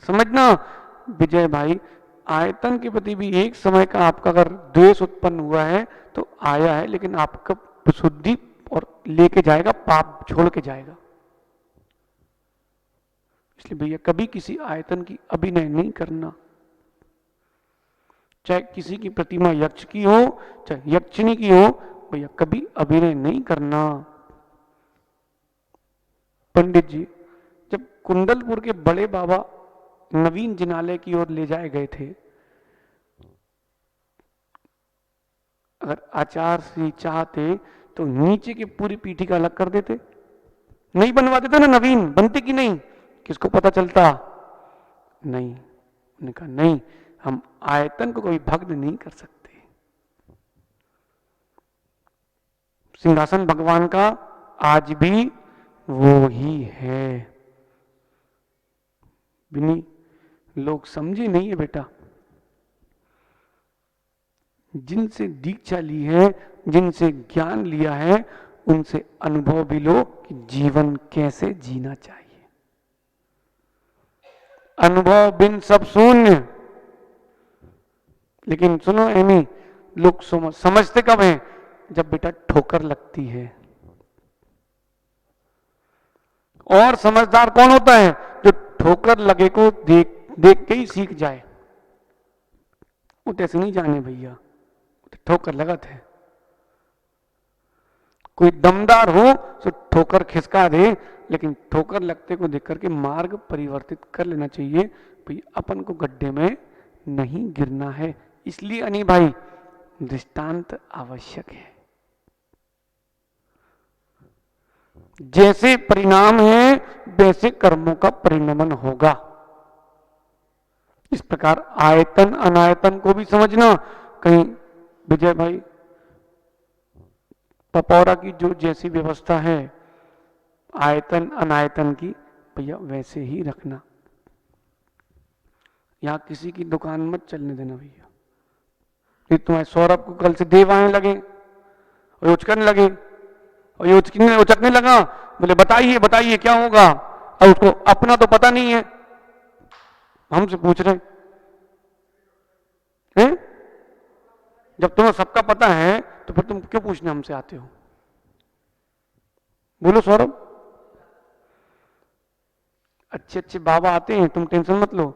समझना विजय भाई, आयतन के प्रति भी एक समय का आपका अगर द्वेष उत्पन्न हुआ है तो आया है, लेकिन आपका शुद्धि और लेके जाएगा, पाप छोड़ के जाएगा। इसलिए भैया कभी किसी आयतन की अभिनय नहीं करना। चाहे किसी की प्रतिमा यक्ष की हो, चाहे यक्षिणी की हो, भैया कभी अभिनय नहीं करना। पंडित जी जब कुंडलपुर के बड़े बाबा नवीन जिनालय की ओर ले जाए गए थे, अगर आचार्य श्री चाहते तो नीचे की पूरी पीठी का अलग कर देते, नहीं बनवा देते ना। नवीन बनते कि नहीं, किसको पता चलता? नहीं। उन्होंने कहा नहीं, हम आयतन को कोई भग्न नहीं कर सकते। सिंहासन भगवान का आज भी वो ही है। बिनी लोग समझे नहीं है बेटा। जिनसे दीक्षा ली है, जिनसे ज्ञान लिया है, उनसे अनुभव भी लो कि जीवन कैसे जीना चाहिए। अनुभव बिन सब शून्य। लेकिन सुनो एमी, लोग समझते कब हैं? जब बेटा ठोकर लगती है। और समझदार कौन होता है? जो ठोकर लगे को देख देख के ही सीख जाए। वो कैसे नहीं जाने भैया, ठोकर लगत है। कोई दमदार हो तो ठोकर खिसका दे, लेकिन ठोकर लगते को देख करके मार्ग परिवर्तित कर लेना चाहिए। भाई अपन को गड्ढे में नहीं गिरना है। इसलिए अनी भाई दृष्टांत आवश्यक है। जैसे परिणाम है वैसे कर्मों का परिणमन होगा। इस प्रकार आयतन अनायतन को भी समझना। कहीं विजय भाई पपौरा की जो जैसी व्यवस्था है आयतन अनायतन की, भैया वैसे ही रखना। यहां किसी की दुकान मत चलने देना भैया। ये तुम्हारे सौरभ को कल से देव आने लगे और उचकने लगे, और ये उचकने लगा, बोले बताइए बताइए क्या होगा। और उसको अपना तो पता नहीं है, हमसे पूछ रहे हैं। जब तुम्हें सबका पता है तो फिर तुम क्यों पूछने हमसे आते हो? बोलो सौरभ। अच्छे अच्छे बाबा आते हैं, तुम टेंशन मत लो,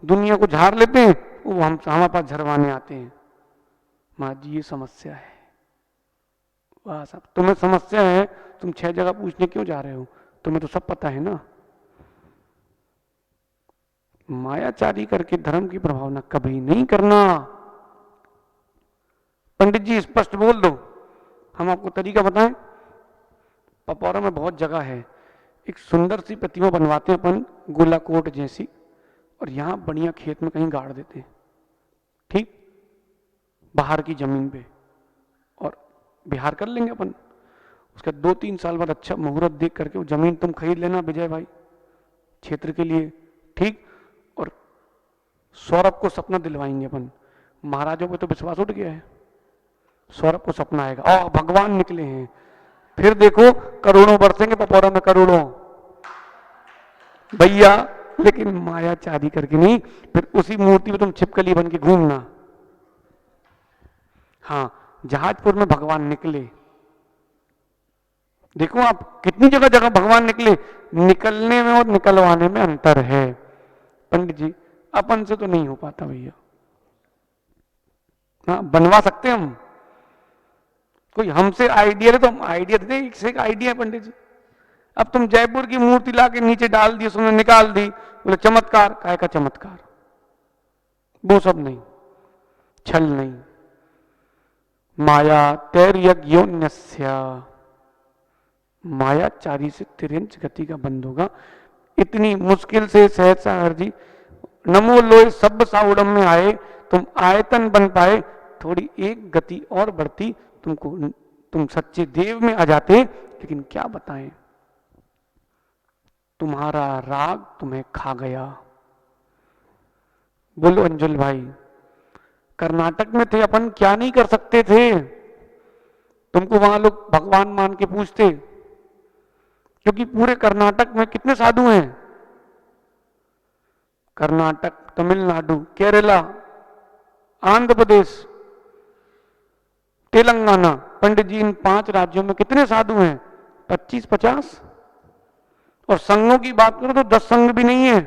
दुनिया को झाड़ लेते हैं, वो हम हमारे पास झरवाने आते हैं। महाराज जी ये समस्या है। वाह साहब, तुम्हें समस्या है, तुम 6 जगह पूछने क्यों जा रहे हो? तुम्हें तो सब पता है ना। मायाचारी करके धर्म की प्रभावना कभी नहीं करना। पंडित जी स्पष्ट बोल दो, हम आपको तरीका बताएं। पपौरा में बहुत जगह है, एक सुंदर सी प्रतिमा बनवाते हैं अपन गोलाकोट जैसी, और यहां बढ़िया खेत में कहीं गाड़ देते हैं, ठीक बाहर की जमीन पे, और बिहार कर लेंगे अपन। उसका 2-3 साल बाद अच्छा मुहूर्त देख करके वो जमीन तुम खरीद लेना विजय भाई, क्षेत्र के लिए, ठीक। और सौरभ को सपना दिलवाएंगे अपन। महाराजों पे तो विश्वास उठ गया है, सौरभ को सपना आएगा और भगवान निकले हैं, फिर देखो करोड़ों बरसेंगे पपौरा में, करोड़ों भैया। लेकिन माया चारी करके नहीं, फिर उसी मूर्ति में तुम छिपकली बन के घूमना। हाँ, जहाजपुर में भगवान निकले, देखो आप कितनी जगह जगह भगवान निकले, निकलने में और निकलवाने में अंतर है पंडित जी। अपन से तो नहीं हो पाता भैया। हाँ बनवा सकते हैं हम, कोई हमसे आइडिया ले तो हम आइडिया देते हैं, एक आइडिया है पंडित जी। अब तुम जयपुर की मूर्ति ला के नीचे डाल दी, उसने निकाल दी, बोले चमत्कार, काय का चमत्कार, वो सब नहीं, छल नहीं। माया तैर्यज्ञोन्यस्य, मायाचारी से तिरंज गति का बंद होगा। इतनी मुश्किल से सहज सागर जी नमो लोय सब साउडम में आए, तुम आयतन बन पाए, थोड़ी एक गति और बढ़ती तुमको, तुम सच्चे देव में आ जाते। लेकिन क्या बताएं, तुम्हारा राग तुम्हें खा गया। बोलो अंजुल भाई, कर्नाटक में थे अपन, क्या नहीं कर सकते थे? तुमको वहां लोग भगवान मान के पूछते, क्योंकि पूरे कर्नाटक में कितने साधु हैं? कर्नाटक, तमिलनाडु, केरला, आंध्र प्रदेश, तेलंगाना, पंडित जी इन 5 राज्यों में कितने साधु हैं? 25-50। और संघों की बात करो तो 10 संघ भी नहीं है,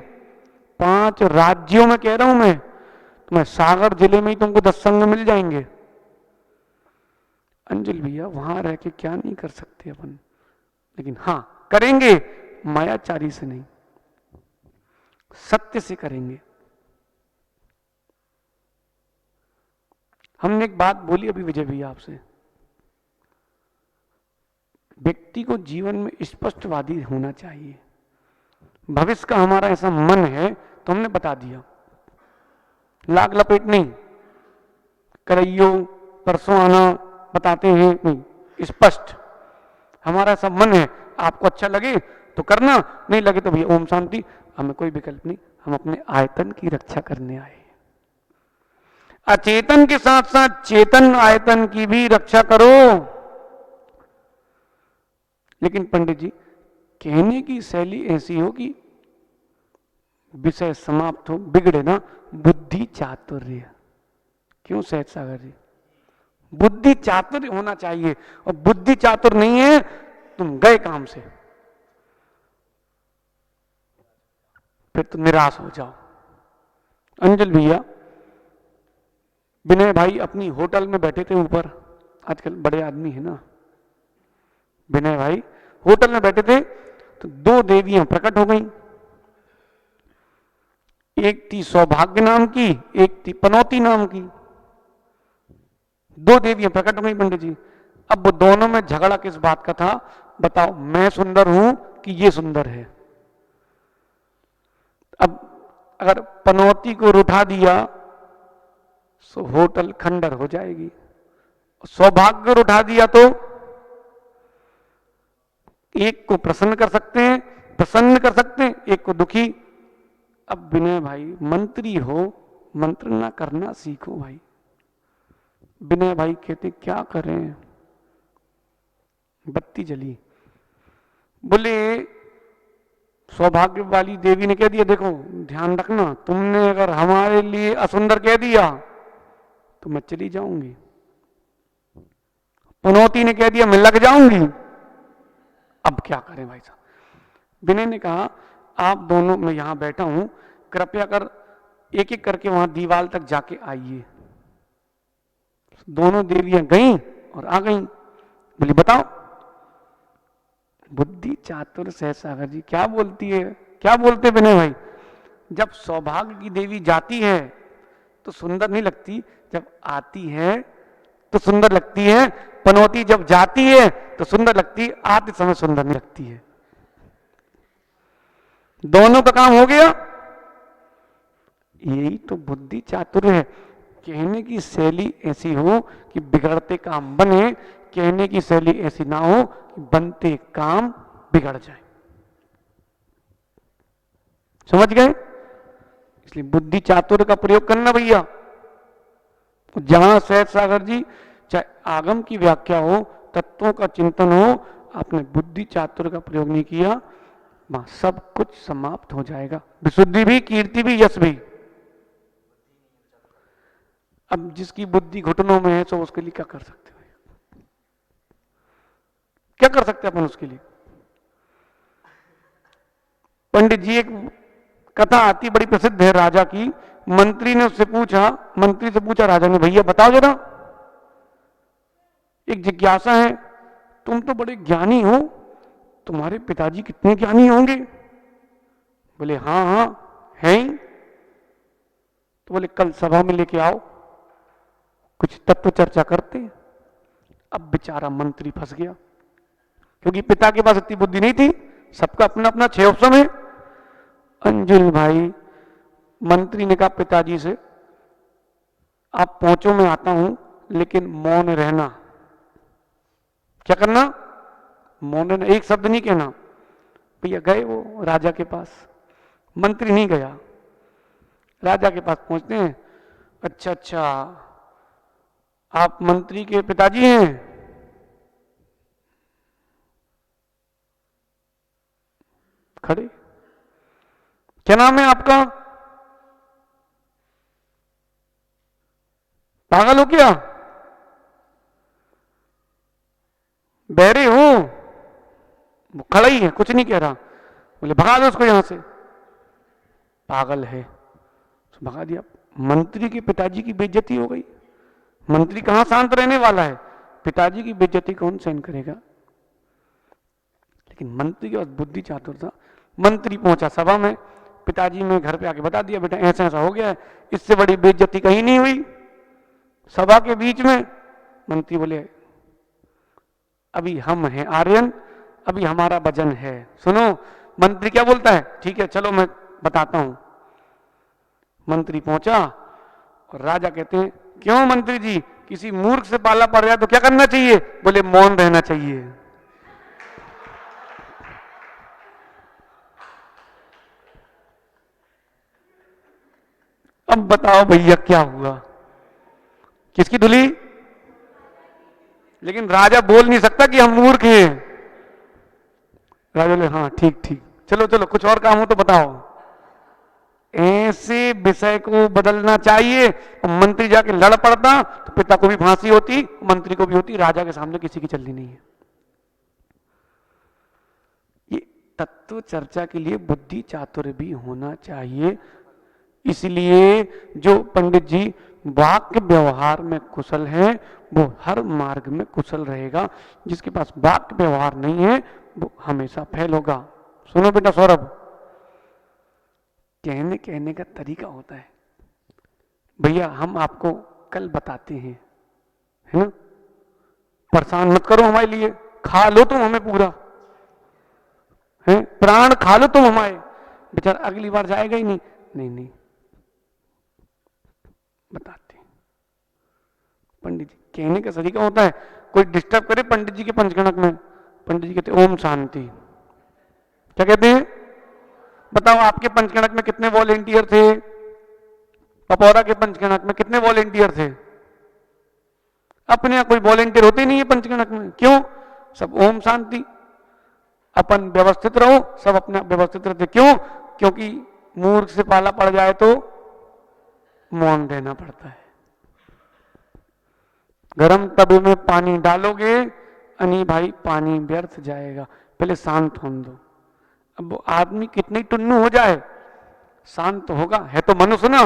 5 राज्यों में कह रहा हूं मैं। तुम्हें सागर जिले में ही तुमको 10 संघ मिल जाएंगे। अंजल भैया वहां रह के क्या नहीं कर सकते अपन, लेकिन हां करेंगे, मायाचारी से नहीं, सत्य से करेंगे। हमने एक बात बोली अभी विजय भैया आपसे, व्यक्ति को जीवन में स्पष्टवादी होना चाहिए। भविष्य का हमारा ऐसा मन है तो हमने बता दिया, लाग लपेट नहीं, करइयो परसों आना बताते हैं नहीं, स्पष्ट। हमारा ऐसा मन है, आपको अच्छा लगे तो करना, नहीं लगे तो भैया ओम शांति, हमें कोई विकल्प नहीं, हम अपने आयतन की रक्षा करने आए। अचेतन के साथ साथ चेतन आयतन की भी रक्षा करो। लेकिन पंडित जी कहने की शैली ऐसी हो कि विषय समाप्त हो, बिगड़े ना, बुद्धि चातुर्य। क्यों सहज सागर जी? बुद्धि चातुर्य होना चाहिए, और बुद्धि चातुर नहीं है, तुम गए काम से, फिर तो निराश हो जाओ। अंजल भैया, विनय भाई अपनी होटल में बैठे थे ऊपर, आजकल बड़े आदमी है ना, विनय भाई होटल में बैठे थे तो 2 देवियां प्रकट हो गईं। एक थी सौभाग्य नाम की, एक थी पनौती नाम की, 2 देवियां प्रकट हो गई पंडित जी। अब वो दोनों में झगड़ा किस बात का था बताओ, मैं सुंदर हूं कि ये सुंदर है? अब अगर पनौती को उठा दिया तो होटल खंडर हो जाएगी, सौभाग्य उठा दिया तो एक को प्रसन्न कर सकते हैं, प्रसन्न कर सकते हैं, एक को दुखी। अब विनय भाई मंत्री हो, मंत्रणा करना सीखो भाई। विनय भाई कहते क्या करें, बत्ती जली, बोले सौभाग्य वाली देवी ने कह दिया देखो ध्यान रखना, तुमने अगर हमारे लिए असुंदर कह दिया तो मैं चली जाऊंगी। पनौती ने कह दिया मैं लग जाऊंगी। अब क्या करें भाई साहब? विनय ने कहा आप दोनों, मैं यहां बैठा हूं, कृपया कर एक एक करके वहां दीवार तक जाके आइए। दोनों देवियां गईं और आ गईं। बोली बताओ। बुद्धि चातुर सहज सागर जी क्या बोलती है, क्या बोलते विनय भाई? जब सौभाग्य की देवी जाती है तो सुंदर नहीं लगती, जब आती है तो सुंदर लगती है। पनौती जब जाती है तो सुंदर लगती है, आते समय सुंदर नहीं लगती है। दोनों का काम हो गया। यही तो बुद्धि चातुर्य है। कहने की शैली ऐसी हो कि बिगड़ते काम बने, कहने की शैली ऐसी ना हो कि बनते काम बिगड़ जाए। समझ गए? इसलिए बुद्धि चातुर्य का प्रयोग करना भैया। जहां सहज सागर जी चाहे आगम की व्याख्या हो, तत्वों का चिंतन हो, आपने बुद्धि चातुर्य का प्रयोग नहीं किया, वहां सब कुछ समाप्त हो जाएगा, विशुद्धि भी, कीर्ति भी, यश भी। अब जिसकी बुद्धि घुटनों में है तो उसके लिए क्या कर सकते हो? क्या कर सकते अपन उसके लिए? पंडित जी, एक कथा आती बड़ी प्रसिद्ध है राजा की। मंत्री ने उससे पूछा, मंत्री से पूछा राजा ने, भैया बताओ जरा, एक जिज्ञासा है, तुम तो बड़े ज्ञानी हो, तुम्हारे पिताजी कितने ज्ञानी होंगे? बोले हाँ हाँ हैं ही। तो बोले कल सभा में लेके आओ, कुछ तत्व चर्चा करते हैं। अब बेचारा मंत्री फंस गया, क्योंकि पिता के पास इतनी बुद्धि नहीं थी, सबका अपना अपना 6 ऑप्शन है। अंजुल भाई, मंत्री ने कहा पिताजी से, आप पहुंचो मैं आता हूं, लेकिन मौन रहना। क्या करना? मौन रहना, एक शब्द नहीं कहना। भैया गए वो राजा के पास, मंत्री नहीं गया। राजा के पास पहुंचते हैं, अच्छा अच्छा आप मंत्री के पिताजी हैं? खड़े, क्या नाम है आपका? पागल हो क्या? बहरे हो? वो खड़ा ही है, कुछ नहीं कह रहा। बोले भगा दो उसको यहां से, पागल है। तो भगा दिया। मंत्री के पिताजी की बेइज्जती हो गई। मंत्री कहां शांत रहने वाला है, पिताजी की बेइज्जती कौन सहन करेगा? लेकिन मंत्री के पास बुद्धि चातुर था। मंत्री पहुंचा सभा में, पिताजी ने घर पे आके बता दिया, बेटा ऐसा ऐसा हो गया है, इससे बड़ी बेइज्जती कहीं नहीं हुई। सभा के बीच में मंत्री बोले, अभी हम हैं आर्यन, अभी हमारा वजन है, सुनो। मंत्री क्या बोलता है, ठीक है चलो मैं बताता हूं। मंत्री पहुंचा और राजा कहते हैं, क्यों मंत्री जी, किसी मूर्ख से पाला पड़ जाए तो क्या करना चाहिए? बोले मौन रहना चाहिए। अब बताओ भैया क्या हुआ? किसकी धुली? लेकिन राजा बोल नहीं सकता कि हम मूर्ख हैं। राजा बोले हाँ ठीक ठीक, चलो चलो कुछ और काम हो तो बताओ। ऐसे विषय को बदलना चाहिए। और मंत्री जाके लड़ पड़ता तो पिता को भी फांसी होती, मंत्री को भी होती, राजा के सामने किसी की चलनी नहीं है। ये तत्व चर्चा के लिए बुद्धि चातुर्य भी होना चाहिए। इसलिए जो पंडित जी वाक्य व्यवहार में कुशल है वो हर मार्ग में कुशल रहेगा। जिसके पास वाक्य व्यवहार नहीं है वो हमेशा फेल होगा। सुनो बेटा सौरभ, कहने का तरीका होता है। भैया हम आपको कल बताते हैं, है ना, परेशान मत करो हमारे लिए, खा लो तुम हमें पूरा, है प्राण खा लो तुम हमारे। बेचारा अगली बार जाएगा ही नहीं। नहीं नहीं बताते हैं। पंडित जी कहने का तरीका होता है, कोई डिस्टर्ब करे पंडित जी के पंचगणक में, पंडित जी कहते ओम शांति। क्या कहते हैं? बताओ आपके पंचगणक में कितने वॉलेंटियर थे? पपौरा के पंचगणक में कितने वॉलेंटियर थे? अपने यहाँ कोई वॉलेंटियर होते नहीं है पंचगणक में, क्यों? सब ओम शांति, अपन व्यवस्थित रहो, सब अपने आप व्यवस्थित रहते। क्यों? क्योंकि मूर्ख से पाला पड़ जाए तो मौन रहना पड़ता है। गरम तवे में पानी डालोगे अनी भाई, पानी व्यर्थ जाएगा, पहले शांत होने दो। अब वो आदमी कितनी टुन्नू हो जाए शांत होगा, है तो मनुष्य ना,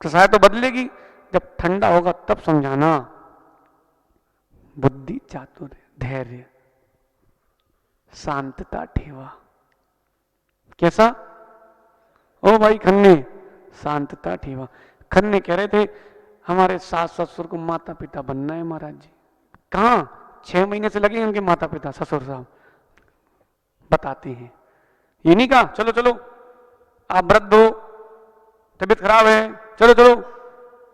कसाय तो बदलेगी। जब ठंडा होगा तब समझाना। बुद्धि चातुर्य, धैर्य, शांतता ठेवा। कैसा? ओ भाई खन्ने, शांतता ठेवा। खन्ने कह रहे थे हमारे सास ससुर को माता पिता बनना है महाराज जी। कहां? 6 महीने से लगे उनके माता पिता ससुर साहब बताते हैं। ये नहीं कहा चलो चलो आप व्रत दो, तबीयत खराब है, चलो चलो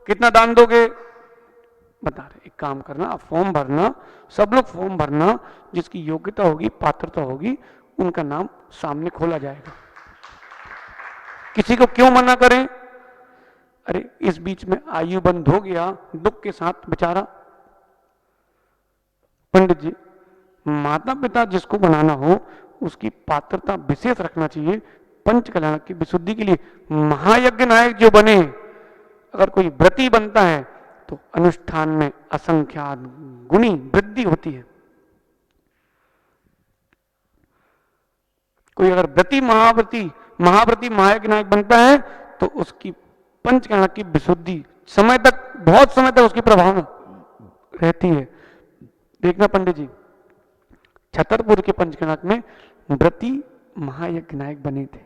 कितना दान दोगे, बता रहे। एक काम करना, आप फॉर्म भरना, सब लोग फॉर्म भरना, जिसकी योग्यता होगी पात्रता होगी उनका नाम सामने खोला जाएगा। किसी को क्यों मना करें? अरे इस बीच में आयु बंद हो गया, दुख के साथ बेचारा। पंडित जी माता पिता जिसको बनाना हो उसकी पात्रता विशेष रखना चाहिए। पंच कल्याण की विशुद्धि के लिए महायज्ञ नायक जो बने, अगर कोई व्रती बनता है तो तो अनुष्ठान में असंख्यात गुणी वृद्धि होती है। कोई अगर व्रती महाव्रती महायज्ञ नायक बनता है तो उसकी पंचकर्णक की विशुद्धि समय तक, बहुत समय तक उसकी प्रभाव रहती है। देखना पंडित जी, छतरपुर के पंचकर्णक में व्रती महायज्ञ नायक बने थे,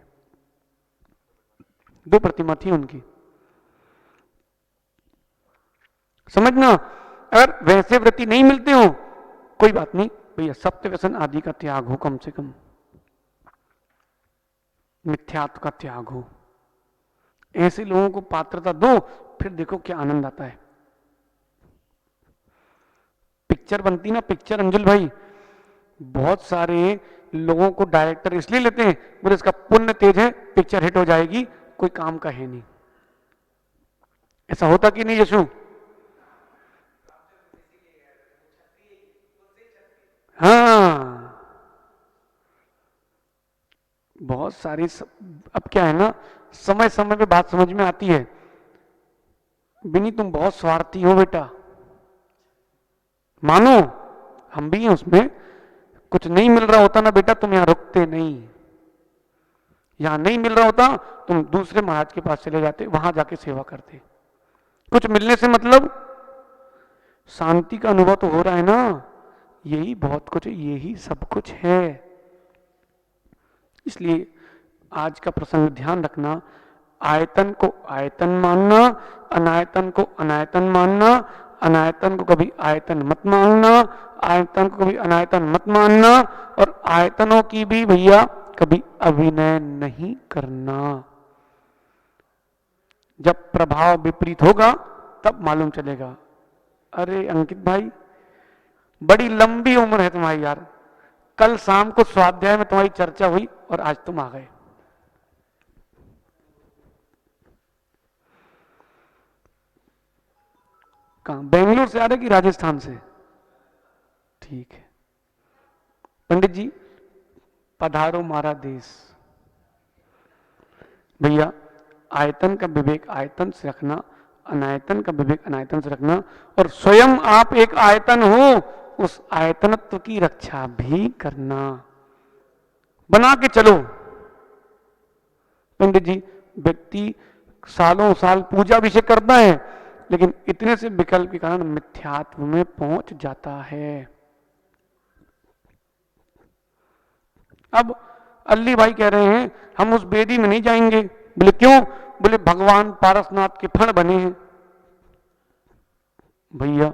2 प्रतिमा थी उनकी। समझना, अगर वैसे व्रती नहीं मिलते हो कोई बात नहीं भैया, सत्य व्यसन आदि का त्याग हो, कम से कम मिथ्यात्व का त्याग हो, ऐसे लोगों को पात्रता दो, फिर देखो क्या आनंद आता है। पिक्चर बनती ना, पिक्चर अंजुल भाई, बहुत सारे लोगों को डायरेक्टर इसलिए लेते हैं बोले इसका पुण्य तेज है, पिक्चर हिट हो जाएगी, कोई काम का है नहीं। ऐसा होता कि नहीं यशु? हाँ, बहुत सारी अब क्या है ना, समय समय पे बात समझ में आती है। बिनी तुम बहुत स्वार्थी हो बेटा, मानो हम भी हैं उसमें, कुछ नहीं मिल रहा होता ना बेटा तुम यहां रुकते नहीं, यहां नहीं मिल रहा होता तुम दूसरे महाराज के पास चले जाते, वहां जाके सेवा करते। कुछ मिलने से मतलब शांति का अनुभव तो हो रहा है ना, यही बहुत कुछ है, यही सब कुछ है। इसलिए आज का प्रसंग ध्यान रखना, आयतन को आयतन मानना, अनायतन को अनायतन मानना, अनायतन को कभी आयतन मत मानना, आयतन को कभी अनायतन मत मानना, और आयतनों की भी भैया कभी अभिनय नहीं करना। जब प्रभाव विपरीत होगा तब मालूम चलेगा। अरे अंकित भाई, बड़ी लंबी उम्र है तुम्हारी यार, कल शाम को स्वाध्याय में तुम्हारी चर्चा हुई और आज तुम आ गए। कहां, बेंगलोर से आ रहे कि राजस्थान से? ठीक है पंडित जी, पधारो मारा देश। भैया आयतन का विवेक आयतन से रखना, अनायतन का विवेक अनायतन से रखना, और स्वयं आप एक आयतन हो, उस आयतनत्व की रक्षा भी करना, बना के चलो। पंडित जी, व्यक्ति सालों साल पूजा अभिषेक करता है, लेकिन इतने से विकल्प के कारण मिथ्यात्व में पहुंच जाता है। अब अल्ली भाई कह रहे हैं हम उस बेदी में नहीं जाएंगे। बोले क्यों? बोले भगवान पारसनाथ के फण बने हैं। भैया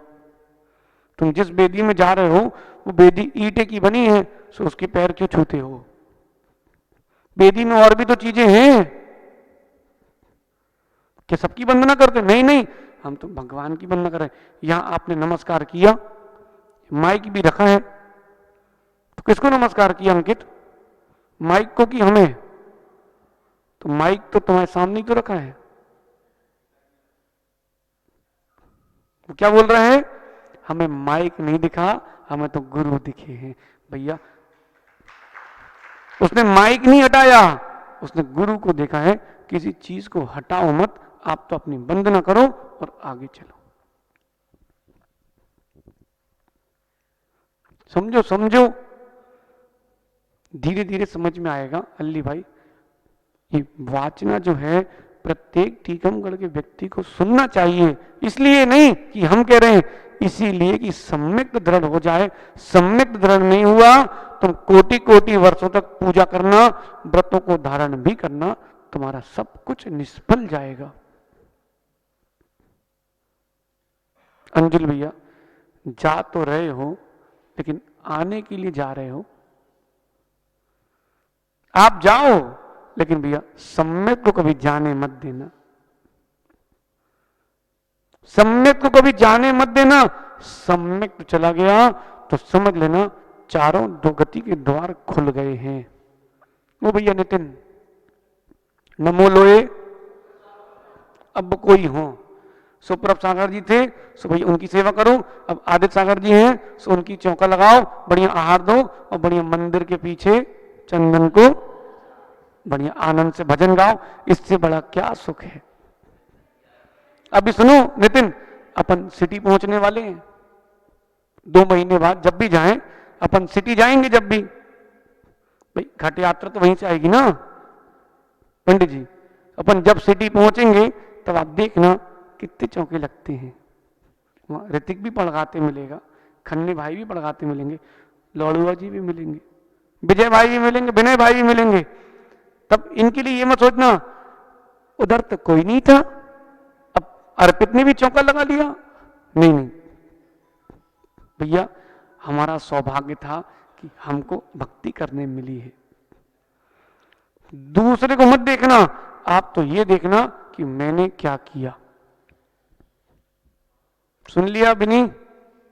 तुम जिस बेदी में जा रहे हो वो बेदी ईंटे की बनी है, सो उसके पैर क्यों छूते हो? बेदी में और भी तो चीजें हैं। क्या सबकी वंदना करते? नहीं नहीं, हम तो भगवान की वंदना कर रहे हैं। यहां आपने नमस्कार किया, माइक भी रखा है, तो किसको नमस्कार किया अंकित? माइक को कि हमें? तो माइक तो तुम्हारे सामने ही तो रखा है। वो क्या बोल रहे हैं? हमें माइक नहीं दिखा, हमें तो गुरु दिखे हैं। भैया उसने माइक नहीं हटाया, उसने गुरु को देखा है। किसी चीज को हटाओ मत, आप तो अपनी वंदना करो और आगे चलो। समझो समझो, धीरे धीरे समझ में आएगा अल्ली भाई। ये वाचना जो है प्रत्येक टीकमगढ़ के व्यक्ति को सुनना चाहिए, इसलिए नहीं कि हम कह रहे हैं, इसीलिए कि सम्यक दृढ़ हो जाए। सम्यक दृढ़ नहीं हुआ तुम कोटि कोटि वर्षों तक पूजा करना, व्रतों को धारण भी करना, तुम्हारा सब कुछ निष्फल जाएगा। अंजुल भैया, जा तो रहे हो लेकिन आने के लिए जा रहे हो। आप जाओ, लेकिन भैया सम्यक को कभी जाने मत देना, सम्यक को कभी जाने मत देना। सम्यक तो चला गया तो समझ लेना चारों दो गति के द्वार खुल गए हैं। वो भैया नितिन, नमो लोए अब कोई हो। सुप्रभ सागर जी थे, सो भैया उनकी सेवा करो। अब आदित्य सागर जी हैं, सो उनकी चौका लगाओ, बढ़िया आहार दो, और बढ़िया मंदिर के पीछे चंदन को बढ़िया आनंद से भजन गाओ। इससे बड़ा क्या सुख है? अभी सुनो नितिन, अपन सिटी पहुंचने वाले हैं, 2 महीने बाद जब भी जाएं अपन सिटी जाएंगे, जब भी भाई घाट यात्रा तो वहीं से आएगी ना पंडित जी। अपन जब सिटी पहुंचेंगे तब आप देखना कितने चौके लगते हैं। वहां ऋतिक भी पड़गाते मिलेगा, खन्ने भाई भी पड़गाते मिलेंगे, लौड़ुआ जी भी मिलेंगे, विजय भाई भी मिलेंगे, विनय भाई भी मिलेंगे। तब इनके लिए ये मत सोचना उधर तो कोई नहीं था, अब अर्पित ने भी चौका लगा लिया। नहीं नहीं भैया, हमारा सौभाग्य था कि हमको भक्ति करने मिली है। दूसरे को मत देखना, आप तो ये देखना कि मैंने क्या किया। सुन लिया बिनी,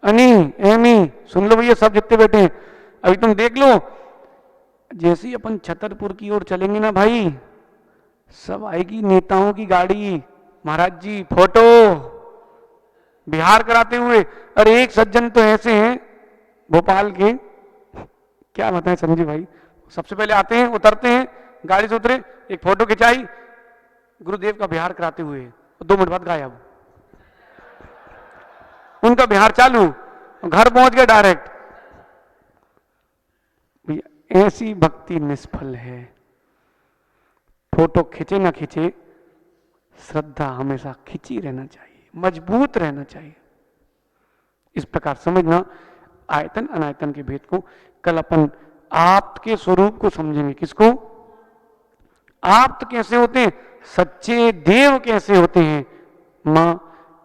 अनी, एमी, सुन लो भैया सब जितने बैठे हैं। अभी तुम देख लो, जैसे ही अपन छतरपुर की ओर चलेंगे ना भाई, सब आएगी नेताओं की गाड़ी, महाराज जी फोटो बिहार कराते हुए। अरे एक सज्जन तो ऐसे हैं भोपाल के, क्या बताएं संजीव भाई, सबसे पहले आते हैं, उतरते हैं, गाड़ी से उतरे, एक फोटो खिंचाई गुरुदेव का बिहार कराते हुए, 2 मिनट बाद गायब, उनका बिहार चालू, घर पहुंच गए डायरेक्ट। भैया ऐसी भक्ति निष्फल है। फोटो खींचे ना खींचे, श्रद्धा हमेशा खिंची रहना चाहिए, मजबूत रहना चाहिए। इस प्रकार समझना आयतन अनायतन के भेद को। कल अपन आप्त के स्वरूप को समझेंगे। किसको? आप्त कैसे होते हैं, सच्चे देव कैसे होते हैं। मां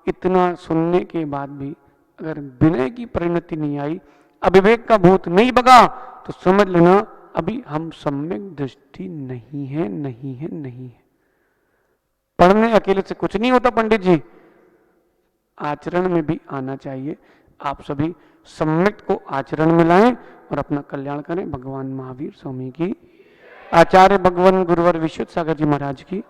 इतना सुनने के बाद भी अगर विनय की परिणति नहीं आई, अविवेक का भूत नहीं भगा, तो समझ लेना अभी हम सम्यक दृष्टि नहीं है, नहीं है, नहीं है। पढ़ने अकेले से कुछ नहीं होता पंडित जी, आचरण में भी आना चाहिए। आप सभी सम्यक को आचरण में लाएं और अपना कल्याण करें। भगवान महावीर स्वामी की, आचार्य भगवान गुरुवर विशुद्ध सागर जी महाराज की